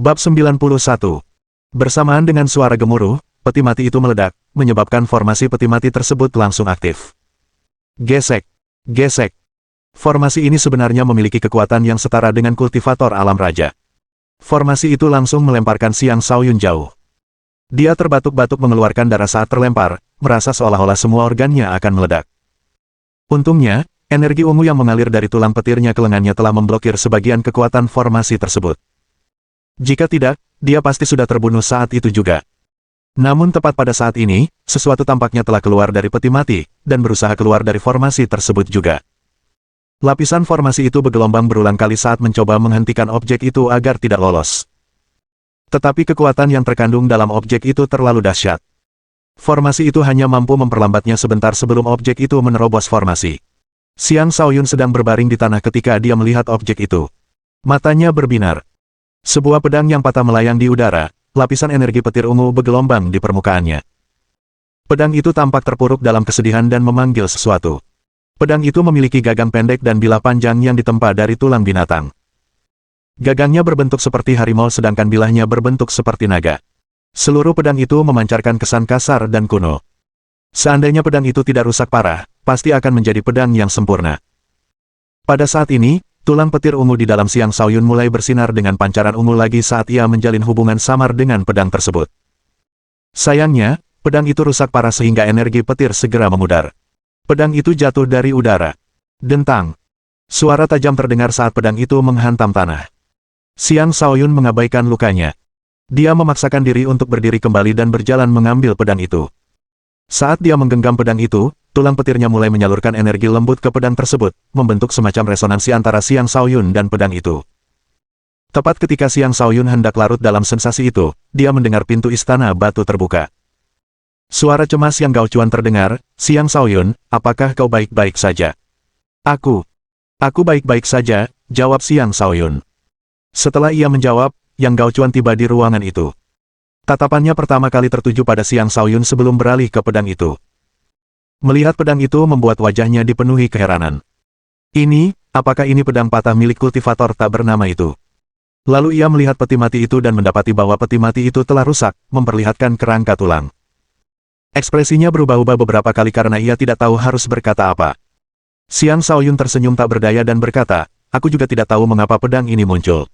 Bab 91. Bersamaan dengan suara gemuruh, peti mati itu meledak, menyebabkan formasi peti mati tersebut langsung aktif. Gesek. Gesek. Formasi ini sebenarnya memiliki kekuatan yang setara dengan kultivator alam raja. Formasi itu langsung melemparkan Xiang Shaoyun jauh. Dia terbatuk-batuk mengeluarkan darah saat terlempar, merasa seolah-olah semua organnya akan meledak. Untungnya, energi ungu yang mengalir dari tulang petirnya ke lengannya telah memblokir sebagian kekuatan formasi tersebut. Jika tidak, dia pasti sudah terbunuh saat itu juga. Namun tepat pada saat ini, sesuatu tampaknya telah keluar dari peti mati, dan berusaha keluar dari formasi tersebut juga. Lapisan formasi itu bergelombang berulang kali saat mencoba menghentikan objek itu agar tidak lolos. Tetapi kekuatan yang terkandung dalam objek itu terlalu dahsyat. Formasi itu hanya mampu memperlambatnya sebentar sebelum objek itu menerobos formasi. Xiang Shaoyun sedang berbaring di tanah ketika dia melihat objek itu. Matanya berbinar. Sebuah pedang yang patah melayang di udara, lapisan energi petir ungu bergelombang di permukaannya. Pedang itu tampak terpuruk dalam kesedihan dan memanggil sesuatu. Pedang itu memiliki gagang pendek dan bilah panjang yang ditempa dari tulang binatang. Gagangnya berbentuk seperti harimau sedangkan bilahnya berbentuk seperti naga. Seluruh pedang itu memancarkan kesan kasar dan kuno. Seandainya pedang itu tidak rusak parah, pasti akan menjadi pedang yang sempurna. Pada saat ini, tulang petir ungu di dalam Xiang Shaoyun mulai bersinar dengan pancaran ungu lagi saat ia menjalin hubungan samar dengan pedang tersebut. Sayangnya, pedang itu rusak parah sehingga energi petir segera memudar. Pedang itu jatuh dari udara. Dentang. Suara tajam terdengar saat pedang itu menghantam tanah. Xiang Shaoyun mengabaikan lukanya. Dia memaksakan diri untuk berdiri kembali dan berjalan mengambil pedang itu. Saat dia menggenggam pedang itu, tulang petirnya mulai menyalurkan energi lembut ke pedang tersebut, membentuk semacam resonansi antara Xiang Shaoyun dan pedang itu. Tepat ketika Xiang Shaoyun hendak larut dalam sensasi itu, dia mendengar pintu istana batu terbuka. Suara cemas yang Gao-Chuan terdengar, "Xiang Shaoyun, apakah kau baik-baik saja?" Aku baik-baik saja," jawab Xiang Shaoyun. Setelah ia menjawab, Yang Gao-Chuan tiba di ruangan itu. Tatapannya pertama kali tertuju pada Xiang Shaoyun sebelum beralih ke pedang itu. Melihat pedang itu membuat wajahnya dipenuhi keheranan. Apakah ini pedang patah milik kultivator tak bernama itu? Lalu ia melihat peti mati itu dan mendapati bahwa peti mati itu telah rusak, memperlihatkan kerangka tulang. Ekspresinya berubah-ubah beberapa kali karena ia tidak tahu harus berkata apa. Xiang Shaoyun tersenyum tak berdaya dan berkata, "Aku juga tidak tahu mengapa pedang ini muncul.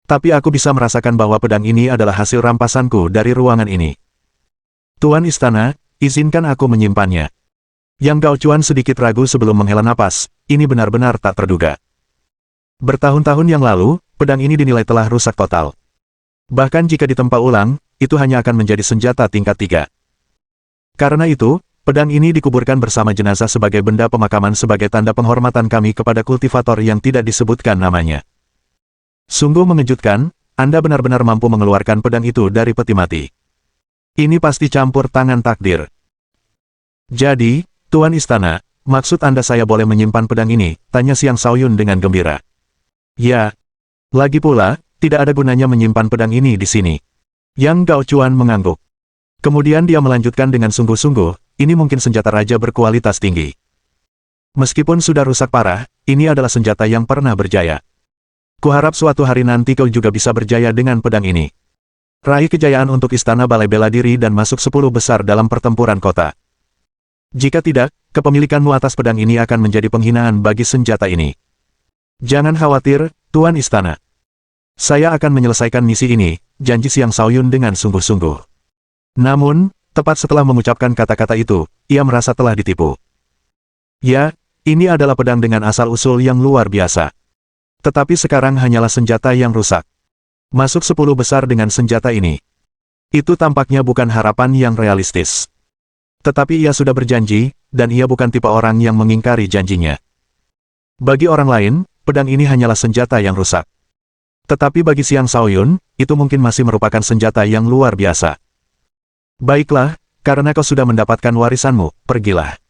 Tapi aku bisa merasakan bahwa pedang ini adalah hasil rampasanku dari ruangan ini. Tuan Istana, izinkan aku menyimpannya." Yang Gao-Chuan sedikit ragu sebelum menghela napas, ini benar-benar tak terduga. Bertahun-tahun yang lalu, pedang ini dinilai telah rusak total. Bahkan jika ditempa ulang, itu hanya akan menjadi senjata tingkat 3. Karena itu, pedang ini dikuburkan bersama jenazah sebagai benda pemakaman sebagai tanda penghormatan kami kepada kultivator yang tidak disebutkan namanya. Sungguh mengejutkan, Anda benar-benar mampu mengeluarkan pedang itu dari peti mati. Ini pasti campur tangan takdir. Jadi, Tuan Istana, maksud Anda saya boleh menyimpan pedang ini? Tanya Xiang Shaoyun dengan gembira. Ya. Lagi pula, tidak ada gunanya menyimpan pedang ini di sini. Yang Gao-Chuan mengangguk. Kemudian dia melanjutkan dengan sungguh-sungguh, ini mungkin senjata raja berkualitas tinggi. Meskipun sudah rusak parah, ini adalah senjata yang pernah berjaya. Kuharap suatu hari nanti kau juga bisa berjaya dengan pedang ini. Raih kejayaan untuk istana balai bela diri dan masuk 10 besar dalam pertempuran kota. Jika tidak, kepemilikanmu atas pedang ini akan menjadi penghinaan bagi senjata ini. Jangan khawatir, Tuan Istana. Saya akan menyelesaikan misi ini, janji Xiang Shaoyun dengan sungguh-sungguh. Namun, tepat setelah mengucapkan kata-kata itu, ia merasa telah ditipu. Ya, ini adalah pedang dengan asal-usul yang luar biasa. Tetapi sekarang hanyalah senjata yang rusak. Masuk 10 besar dengan senjata ini. Itu tampaknya bukan harapan yang realistis. Tetapi ia sudah berjanji, dan ia bukan tipe orang yang mengingkari janjinya. Bagi orang lain, pedang ini hanyalah senjata yang rusak. Tetapi bagi Xiang Shaoyun, itu mungkin masih merupakan senjata yang luar biasa. Baiklah, karena kau sudah mendapatkan warisanmu, pergilah.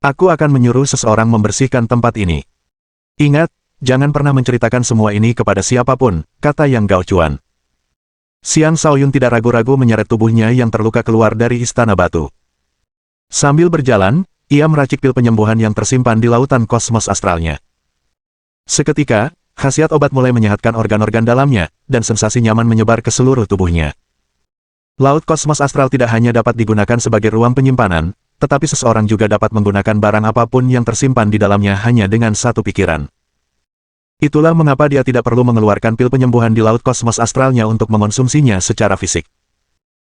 Aku akan menyuruh seseorang membersihkan tempat ini. Ingat, jangan pernah menceritakan semua ini kepada siapapun, kata Yang Gao-Chuan. Xiang Shaoyun tidak ragu-ragu menyeret tubuhnya yang terluka keluar dari istana batu. Sambil berjalan, ia meracik pil penyembuhan yang tersimpan di lautan kosmos astralnya. Seketika, khasiat obat mulai menyehatkan organ-organ dalamnya, dan sensasi nyaman menyebar ke seluruh tubuhnya. Laut kosmos astral tidak hanya dapat digunakan sebagai ruang penyimpanan, tetapi seseorang juga dapat menggunakan barang apapun yang tersimpan di dalamnya hanya dengan satu pikiran. Itulah mengapa dia tidak perlu mengeluarkan pil penyembuhan di laut kosmos astralnya untuk mengonsumsinya secara fisik.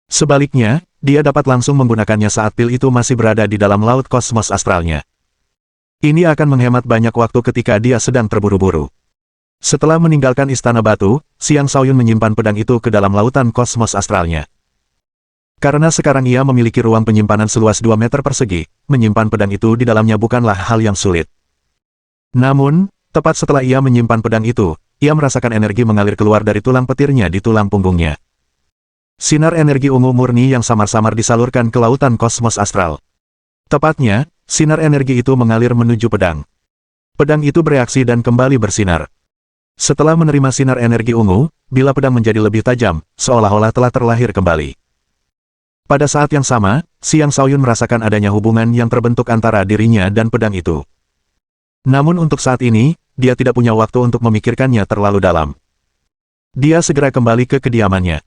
Sebaliknya, dia dapat langsung menggunakannya saat pil itu masih berada di dalam laut kosmos astralnya. Ini akan menghemat banyak waktu ketika dia sedang terburu-buru. Setelah meninggalkan Istana Batu, Xiang Shaoyun menyimpan pedang itu ke dalam lautan kosmos astralnya. Karena sekarang ia memiliki ruang penyimpanan seluas 2 meter persegi, menyimpan pedang itu di dalamnya bukanlah hal yang sulit. Namun, tepat setelah ia menyimpan pedang itu, ia merasakan energi mengalir keluar dari tulang petirnya di tulang punggungnya. Sinar energi ungu murni yang samar-samar disalurkan ke lautan kosmos astral. Tepatnya, sinar energi itu mengalir menuju pedang. Pedang itu bereaksi dan kembali bersinar. Setelah menerima sinar energi ungu, bilah pedang menjadi lebih tajam, seolah-olah telah terlahir kembali. Pada saat yang sama, Xiang Shaoyun merasakan adanya hubungan yang terbentuk antara dirinya dan pedang itu. Namun untuk saat ini, dia tidak punya waktu untuk memikirkannya terlalu dalam. Dia segera kembali ke kediamannya.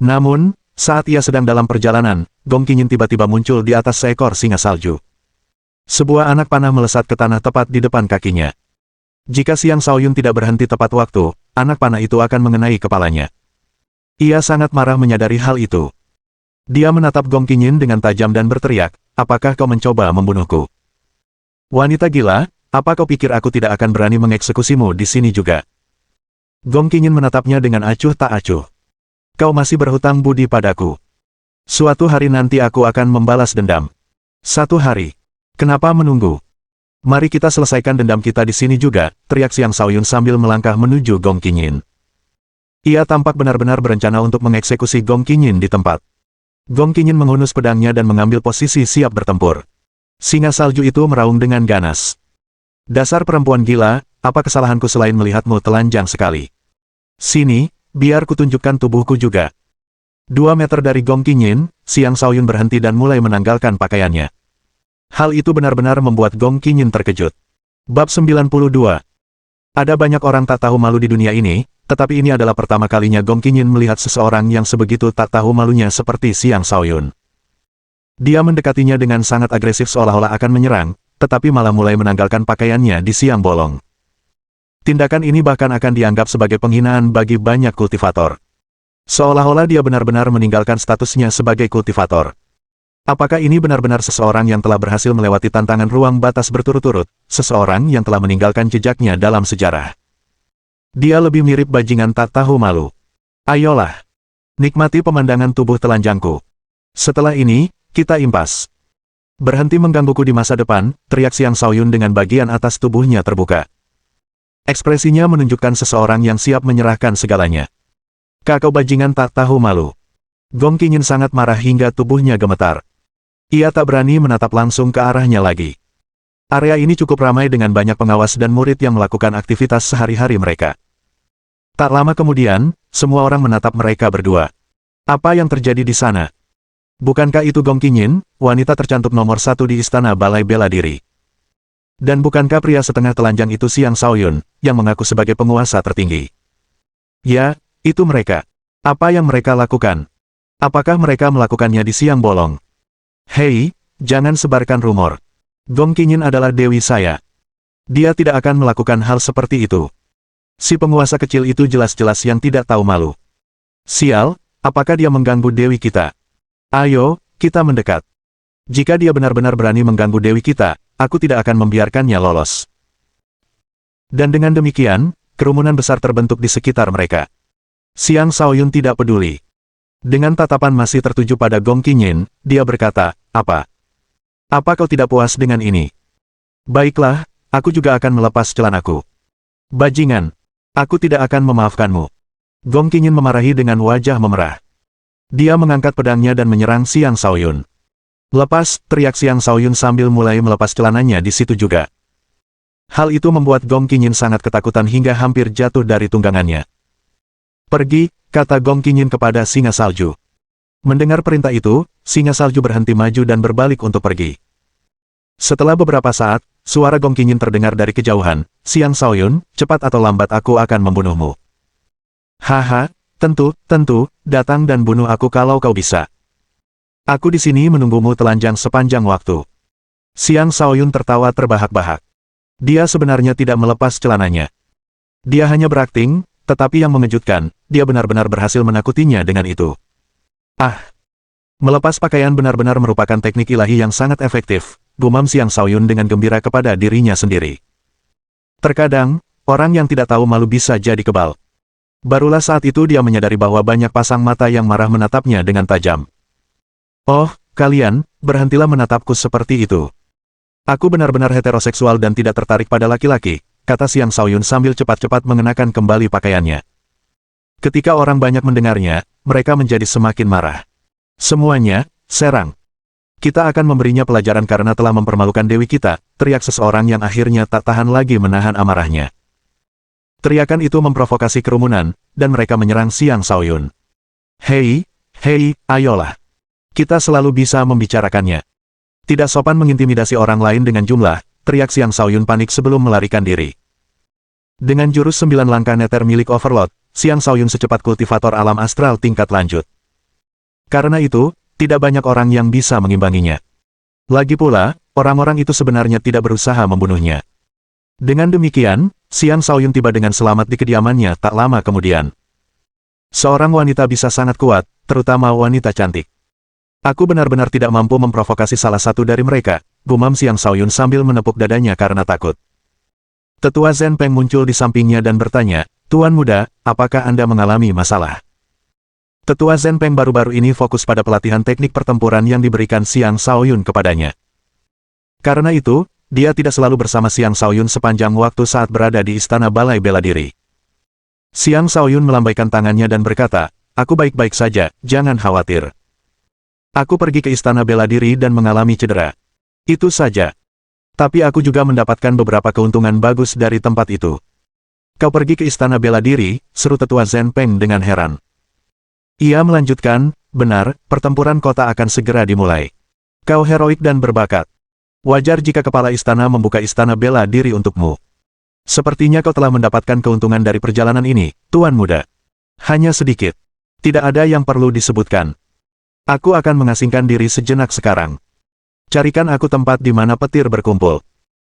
Namun, saat ia sedang dalam perjalanan, Gong Qingyin tiba-tiba muncul di atas seekor singa salju. Sebuah anak panah melesat ke tanah tepat di depan kakinya. Jika Xiang Shaoyun tidak berhenti tepat waktu, anak panah itu akan mengenai kepalanya. Ia sangat marah menyadari hal itu. Dia menatap Gong Qingyin dengan tajam dan berteriak, "Apakah kau mencoba membunuhku? Wanita gila, apa kau pikir aku tidak akan berani mengeksekusimu di sini juga?" Gong Qingyin menatapnya dengan acuh tak acuh. "Kau masih berhutang budi padaku. Suatu hari nanti aku akan membalas dendam." "Satu hari? Kenapa menunggu? Mari kita selesaikan dendam kita di sini juga," teriak Xiang Shaoyun sambil melangkah menuju Gong Qingyin. Ia tampak benar-benar berencana untuk mengeksekusi Gong Qingyin di tempat. Gong Qingyin menghunus pedangnya dan mengambil posisi siap bertempur. Singa salju itu meraung dengan ganas. "Dasar perempuan gila, apa kesalahanku selain melihatmu telanjang sekali? Sini, biar kutunjukkan tubuhku juga." 2 meter dari Gong Qingyin, Xiang Shaoyun berhenti dan mulai menanggalkan pakaiannya. Hal itu benar-benar membuat Gong Qingyin terkejut. Bab 92. Ada banyak orang tak tahu malu di dunia ini, tetapi ini adalah pertama kalinya Gong Qingyin melihat seseorang yang sebegitu tak tahu malunya seperti Xiang Shaoyun. Dia mendekatinya dengan sangat agresif seolah-olah akan menyerang, tetapi malah mulai menanggalkan pakaiannya di siang bolong. Tindakan ini bahkan akan dianggap sebagai penghinaan bagi banyak kultivator. Seolah-olah dia benar-benar meninggalkan statusnya sebagai kultivator. Apakah ini benar-benar seseorang yang telah berhasil melewati tantangan ruang batas berturut-turut, seseorang yang telah meninggalkan jejaknya dalam sejarah? Dia lebih mirip bajingan tak tahu malu. Ayolah, nikmati pemandangan tubuh telanjangku. Setelah ini, kita impas. Berhenti menggangguku di masa depan, teriak Xiang Shaoyun dengan bagian atas tubuhnya terbuka. Ekspresinya menunjukkan seseorang yang siap menyerahkan segalanya. "Kau bajingan tak tahu malu." Gong Qingyin sangat marah hingga tubuhnya gemetar. Ia tak berani menatap langsung ke arahnya lagi. Area ini cukup ramai dengan banyak pengawas dan murid yang melakukan aktivitas sehari-hari mereka. Tak lama kemudian, semua orang menatap mereka berdua. Apa yang terjadi di sana? Bukankah itu Gong Qingyin, wanita tercantum nomor 1 di Istana Balai Bela Diri? Dan bukankah pria setengah telanjang itu Xiang Shaoyun, yang mengaku sebagai penguasa tertinggi? Ya, itu mereka. Apa yang mereka lakukan? Apakah mereka melakukannya di siang bolong? Hei, jangan sebarkan rumor. Gong Qingyin adalah dewi saya. Dia tidak akan melakukan hal seperti itu. Si penguasa kecil itu jelas-jelas yang tidak tahu malu. Sial, apakah dia mengganggu dewi kita? Ayo, kita mendekat. Jika dia benar-benar berani mengganggu dewi kita, aku tidak akan membiarkannya lolos. Dan dengan demikian, kerumunan besar terbentuk di sekitar mereka. Xiang Shaoyun tidak peduli. Dengan tatapan masih tertuju pada Gong Qingyin, dia berkata, "Apa? Apa kau tidak puas dengan ini? Baiklah, aku juga akan melepas celanaku. Bajingan, aku tidak akan memaafkanmu." Gong Qingyin memarahi dengan wajah memerah. Dia mengangkat pedangnya dan menyerang Xiang Shaoyun. "Lepas!" teriak Xiang Shaoyun sambil mulai melepas celananya di situ juga. Hal itu membuat Gong Qingyin sangat ketakutan hingga hampir jatuh dari tunggangannya. "Pergi," kata Gong Qingyin kepada singa salju. Mendengar perintah itu, singa salju berhenti maju dan berbalik untuk pergi. Setelah beberapa saat, suara gong kinyin terdengar dari kejauhan. Xiang Shaoyun, cepat atau lambat aku akan membunuhmu. Haha, tentu, datang dan bunuh aku kalau kau bisa. Aku di sini menunggumu telanjang sepanjang waktu. Xiang Shaoyun tertawa terbahak-bahak. Dia sebenarnya tidak melepas celananya. Dia hanya berakting, tetapi yang mengejutkan, dia benar-benar berhasil menakutinya dengan itu. Ah! Melepas pakaian benar-benar merupakan teknik ilahi yang sangat efektif, gumam Xiang Shaoyun dengan gembira kepada dirinya sendiri. Terkadang, orang yang tidak tahu malu bisa jadi kebal. Barulah saat itu dia menyadari bahwa banyak pasang mata yang marah menatapnya dengan tajam. Oh, kalian, berhentilah menatapku seperti itu. Aku benar-benar heteroseksual dan tidak tertarik pada laki-laki, kata Xiang Shaoyun sambil cepat-cepat mengenakan kembali pakaiannya. Ketika orang banyak mendengarnya, mereka menjadi semakin marah. Semuanya, serang. Kita akan memberinya pelajaran karena telah mempermalukan dewi kita, teriak seseorang yang akhirnya tak tahan lagi menahan amarahnya. Teriakan itu memprovokasi kerumunan, dan mereka menyerang Xiang Shaoyun. Hei, ayolah. Kita selalu bisa membicarakannya. Tidak sopan mengintimidasi orang lain dengan jumlah, teriak Xiang Shaoyun panik sebelum melarikan diri. Dengan jurus 9 langkah neter milik Overlord, Xiang Shaoyun secepat kultivator alam astral tingkat lanjut. Karena itu, tidak banyak orang yang bisa mengimbanginya. Lagi pula, orang-orang itu sebenarnya tidak berusaha membunuhnya. Dengan demikian, Xiang Shaoyun tiba dengan selamat di kediamannya tak lama kemudian. Seorang wanita bisa sangat kuat, terutama wanita cantik. Aku benar-benar tidak mampu memprovokasi salah satu dari mereka, gumam Xiang Shaoyun sambil menepuk dadanya karena takut. Tetua Zhen Peng muncul di sampingnya dan bertanya, Tuan muda, apakah Anda mengalami masalah? Tetua Zhen Peng baru-baru ini fokus pada pelatihan teknik pertempuran yang diberikan Xiang Shaoyun kepadanya. Karena itu, dia tidak selalu bersama Xiang Shaoyun sepanjang waktu saat berada di Istana Balai Bela Diri. Xiang Shaoyun melambaikan tangannya dan berkata, aku baik-baik saja, jangan khawatir. Aku pergi ke Istana Bela Diri dan mengalami cedera. Itu saja. Tapi aku juga mendapatkan beberapa keuntungan bagus dari tempat itu. Kau pergi ke Istana Bela Diri, seru Tetua Zhen Peng dengan heran. Ia melanjutkan, benar, pertempuran kota akan segera dimulai. Kau heroik dan berbakat. Wajar jika kepala istana membuka Istana Bela Diri untukmu. Sepertinya kau telah mendapatkan keuntungan dari perjalanan ini, Tuan Muda. Hanya sedikit. Tidak ada yang perlu disebutkan. Aku akan mengasingkan diri sejenak sekarang. Carikan aku tempat di mana petir berkumpul.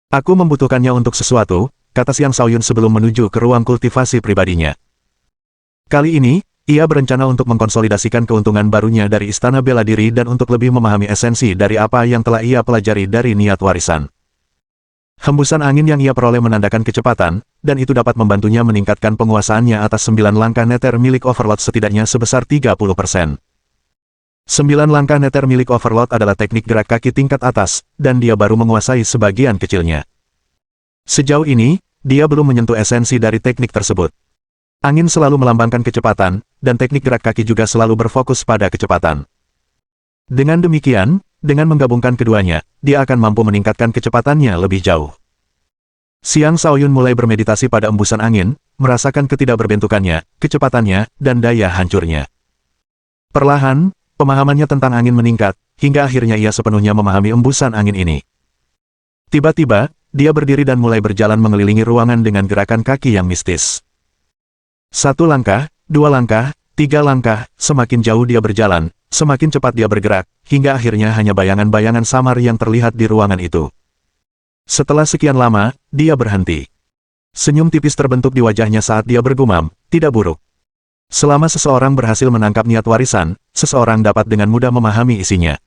Aku membutuhkannya untuk sesuatu, kata Xiang Shaoyun sebelum menuju ke ruang kultivasi pribadinya. Kali ini, ia berencana untuk mengkonsolidasikan keuntungan barunya dari Istana Bela Diri dan untuk lebih memahami esensi dari apa yang telah ia pelajari dari niat warisan. Hembusan angin yang ia peroleh menandakan kecepatan, dan itu dapat membantunya meningkatkan penguasaannya atas 9 langkah neter milik Overlord setidaknya sebesar 30%. 9 langkah neter milik Overlord adalah teknik gerak kaki tingkat atas, dan dia baru menguasai sebagian kecilnya. Sejauh ini, dia belum menyentuh esensi dari teknik tersebut. Angin selalu melambangkan kecepatan, dan teknik gerak kaki juga selalu berfokus pada kecepatan. Dengan demikian, dengan menggabungkan keduanya, dia akan mampu meningkatkan kecepatannya lebih jauh. Xiang Shaoyun mulai bermeditasi pada embusan angin, merasakan ketidakberbentukannya, kecepatannya, dan daya hancurnya. Perlahan, pemahamannya tentang angin meningkat, hingga akhirnya ia sepenuhnya memahami embusan angin ini. Tiba-tiba, dia berdiri dan mulai berjalan mengelilingi ruangan dengan gerakan kaki yang mistis. 1 langkah, 2 langkah, 3 langkah, semakin jauh dia berjalan, semakin cepat dia bergerak, hingga akhirnya hanya bayangan-bayangan samar yang terlihat di ruangan itu. Setelah sekian lama, dia berhenti. Senyum tipis terbentuk di wajahnya saat dia bergumam, tidak buruk. Selama seseorang berhasil menangkap niat warisan, seseorang dapat dengan mudah memahami isinya.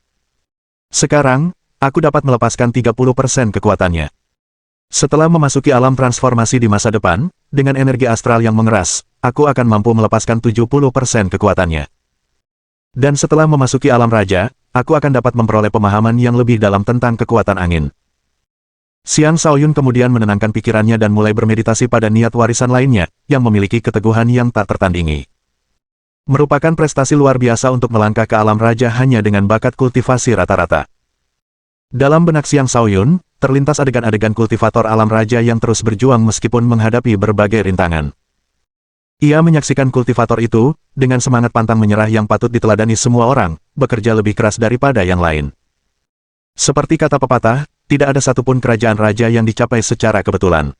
Sekarang, aku dapat melepaskan 30% kekuatannya. Setelah memasuki alam transformasi di masa depan, dengan energi astral yang mengeras, aku akan mampu melepaskan 70% kekuatannya. Dan setelah memasuki alam raja, aku akan dapat memperoleh pemahaman yang lebih dalam tentang kekuatan angin. Xiang Shaoyun kemudian menenangkan pikirannya dan mulai bermeditasi pada niat warisan lainnya, yang memiliki keteguhan yang tak tertandingi. Merupakan prestasi luar biasa untuk melangkah ke alam raja hanya dengan bakat kultivasi rata-rata. Dalam benak Xiang Shaoyun, terlintas adegan-adegan kultivator alam raja yang terus berjuang meskipun menghadapi berbagai rintangan. Ia menyaksikan kultivator itu, dengan semangat pantang menyerah yang patut diteladani semua orang, bekerja lebih keras daripada yang lain. Seperti kata pepatah, tidak ada satupun kerajaan raja yang dicapai secara kebetulan.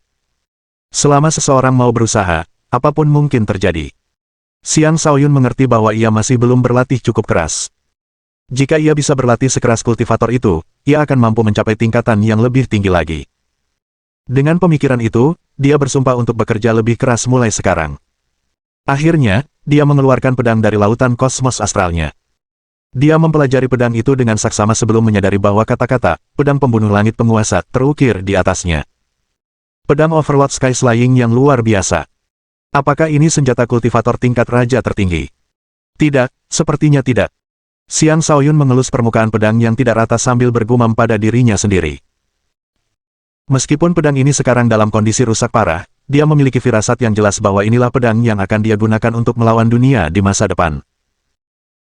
Selama seseorang mau berusaha, apapun mungkin terjadi. Xiang Shaoyun mengerti bahwa ia masih belum berlatih cukup keras. Jika ia bisa berlatih sekeras kultivator itu, ia akan mampu mencapai tingkatan yang lebih tinggi lagi. Dengan pemikiran itu, dia bersumpah untuk bekerja lebih keras mulai sekarang. Akhirnya, dia mengeluarkan pedang dari lautan kosmos astralnya. Dia mempelajari pedang itu dengan saksama sebelum menyadari bahwa kata-kata, pedang pembunuh langit penguasa, terukir di atasnya. Pedang Overlord Sky Slaying yang luar biasa. Apakah ini senjata kultivator tingkat raja tertinggi? Tidak, sepertinya tidak. Xiang Shaoyun mengelus permukaan pedang yang tidak rata sambil bergumam pada dirinya sendiri. Meskipun pedang ini sekarang dalam kondisi rusak parah, dia memiliki firasat yang jelas bahwa inilah pedang yang akan dia gunakan untuk melawan dunia di masa depan.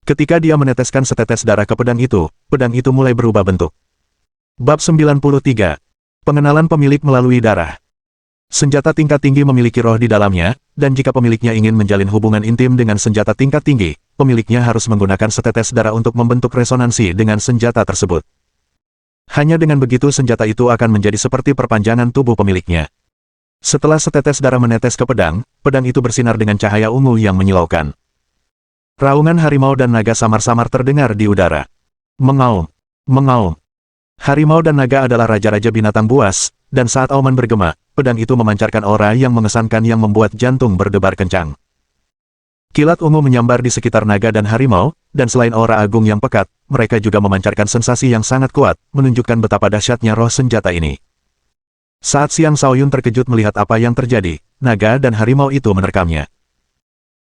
Ketika dia meneteskan setetes darah ke pedang itu mulai berubah bentuk. Bab 93. Pengenalan pemilik melalui darah. Senjata tingkat tinggi memiliki roh di dalamnya, dan jika pemiliknya ingin menjalin hubungan intim dengan senjata tingkat tinggi, pemiliknya harus menggunakan setetes darah untuk membentuk resonansi dengan senjata tersebut. Hanya dengan begitu senjata itu akan menjadi seperti perpanjangan tubuh pemiliknya. Setelah setetes darah menetes ke pedang, pedang itu bersinar dengan cahaya ungu yang menyilaukan. Raungan harimau dan naga samar-samar terdengar di udara. Mengaum, mengaum. Harimau dan naga adalah raja-raja binatang buas, dan saat auman bergema, pedang itu memancarkan aura yang mengesankan yang membuat jantung berdebar kencang. Kilat ungu menyambar di sekitar naga dan harimau, dan selain aura agung yang pekat, mereka juga memancarkan sensasi yang sangat kuat, menunjukkan betapa dahsyatnya roh senjata ini. Saat Xiang Shaoyun terkejut melihat apa yang terjadi, naga dan harimau itu menerkamnya.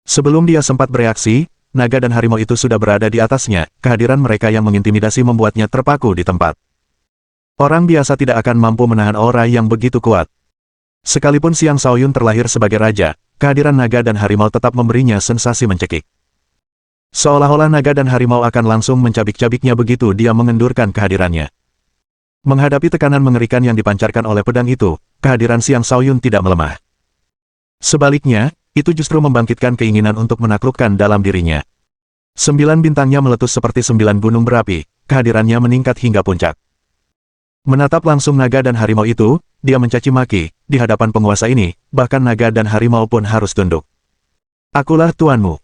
Sebelum dia sempat bereaksi, naga dan harimau itu sudah berada di atasnya, kehadiran mereka yang mengintimidasi membuatnya terpaku di tempat. Orang biasa tidak akan mampu menahan aura yang begitu kuat. Sekalipun Xiang Shaoyun terlahir sebagai raja, kehadiran naga dan harimau tetap memberinya sensasi mencekik. Seolah-olah naga dan harimau akan langsung mencabik-cabiknya begitu dia mengendurkan kehadirannya. Menghadapi tekanan mengerikan yang dipancarkan oleh pedang itu, kehadiran Xiang Shaoyun tidak melemah. Sebaliknya, itu justru membangkitkan keinginan untuk menaklukkan dalam dirinya. 9 bintangnya meletus seperti 9 gunung berapi, kehadirannya meningkat hingga puncak. Menatap langsung naga dan harimau itu, dia mencaci maki, di hadapan penguasa ini, bahkan naga dan harimau pun harus tunduk. Akulah tuanmu.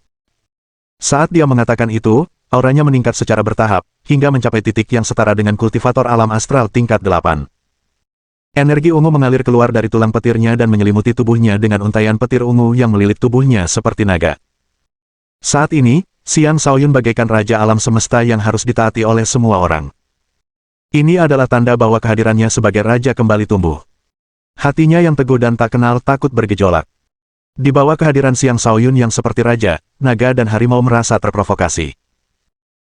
Saat dia mengatakan itu, auranya meningkat secara bertahap, hingga mencapai titik yang setara dengan kultivator alam astral tingkat 8. Energi ungu mengalir keluar dari tulang petirnya dan menyelimuti tubuhnya dengan untaian petir ungu yang melilit tubuhnya seperti naga. Saat ini, Xiang Shaoyun bagaikan raja alam semesta yang harus ditaati oleh semua orang. Ini adalah tanda bahwa kehadirannya sebagai raja kembali tumbuh. Hatinya yang teguh dan tak kenal takut bergejolak. Di bawah kehadiran Xiang Shaoyun yang seperti raja, naga dan harimau merasa terprovokasi.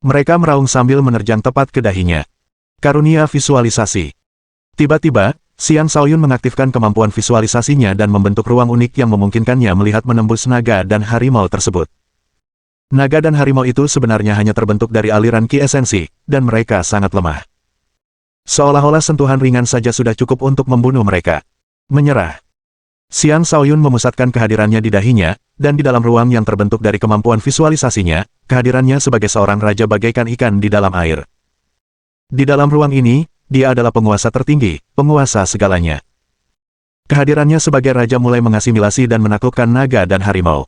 Mereka meraung sambil menerjang tepat ke dahinya. Karunia visualisasi. Tiba-tiba, Xiang Shaoyun mengaktifkan kemampuan visualisasinya dan membentuk ruang unik yang memungkinkannya melihat menembus naga dan harimau tersebut. Naga dan harimau itu sebenarnya hanya terbentuk dari aliran ki esensi, dan mereka sangat lemah. Seolah-olah sentuhan ringan saja sudah cukup untuk membunuh mereka. Menyerah. Xiang Shaoyun memusatkan kehadirannya di dahinya, dan di dalam ruang yang terbentuk dari kemampuan visualisasinya, kehadirannya sebagai seorang raja bagaikan ikan di dalam air. Di dalam ruang ini, dia adalah penguasa tertinggi, penguasa segalanya. Kehadirannya sebagai raja mulai mengasimilasi dan menaklukkan naga dan harimau.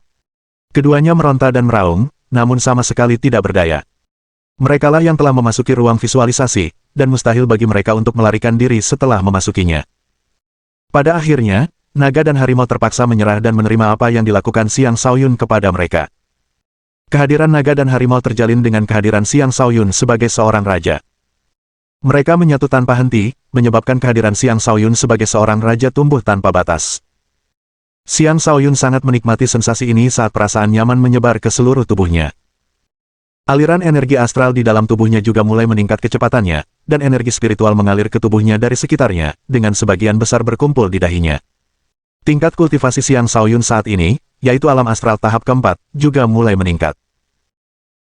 Keduanya meronta dan meraung, namun sama sekali tidak berdaya. Merekalah yang telah memasuki ruang visualisasi, dan mustahil bagi mereka untuk melarikan diri setelah memasukinya. Pada akhirnya, naga dan harimau terpaksa menyerah dan menerima apa yang dilakukan Xiang Shaoyun kepada mereka. Kehadiran naga dan harimau terjalin dengan kehadiran Xiang Shaoyun sebagai seorang raja. Mereka menyatu tanpa henti, menyebabkan kehadiran Xiang Shaoyun sebagai seorang raja tumbuh tanpa batas. Xiang Shaoyun sangat menikmati sensasi ini saat perasaan nyaman menyebar ke seluruh tubuhnya. Aliran energi astral di dalam tubuhnya juga mulai meningkat kecepatannya, dan energi spiritual mengalir ke tubuhnya dari sekitarnya, dengan sebagian besar berkumpul di dahinya. Tingkat kultivasi Xiang Shaoyun saat ini, yaitu alam astral tahap keempat, juga mulai meningkat.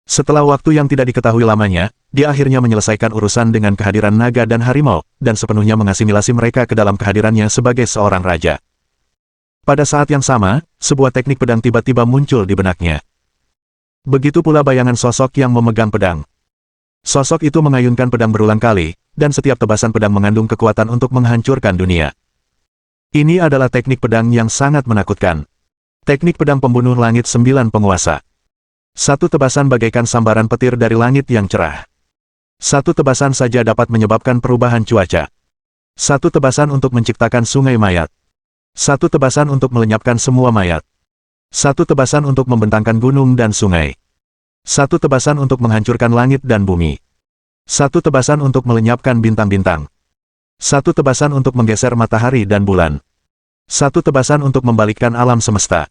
Setelah waktu yang tidak diketahui lamanya, dia akhirnya menyelesaikan urusan dengan kehadiran naga dan harimau, dan sepenuhnya mengasimilasi mereka ke dalam kehadirannya sebagai seorang raja. Pada saat yang sama, sebuah teknik pedang tiba-tiba muncul di benaknya. Begitu pula bayangan sosok yang memegang pedang. Sosok itu mengayunkan pedang berulang kali, dan setiap tebasan pedang mengandung kekuatan untuk menghancurkan dunia. Ini adalah teknik pedang yang sangat menakutkan. Teknik pedang pembunuh langit 9 penguasa. Satu tebasan bagaikan sambaran petir dari langit yang cerah. Satu tebasan saja dapat menyebabkan perubahan cuaca. Satu tebasan untuk menciptakan sungai mayat. Satu tebasan untuk melenyapkan semua mayat. Satu tebasan untuk membentangkan gunung dan sungai. Satu tebasan untuk menghancurkan langit dan bumi. Satu tebasan untuk melenyapkan bintang-bintang. Satu tebasan untuk menggeser matahari dan bulan. Satu tebasan untuk membalikkan alam semesta.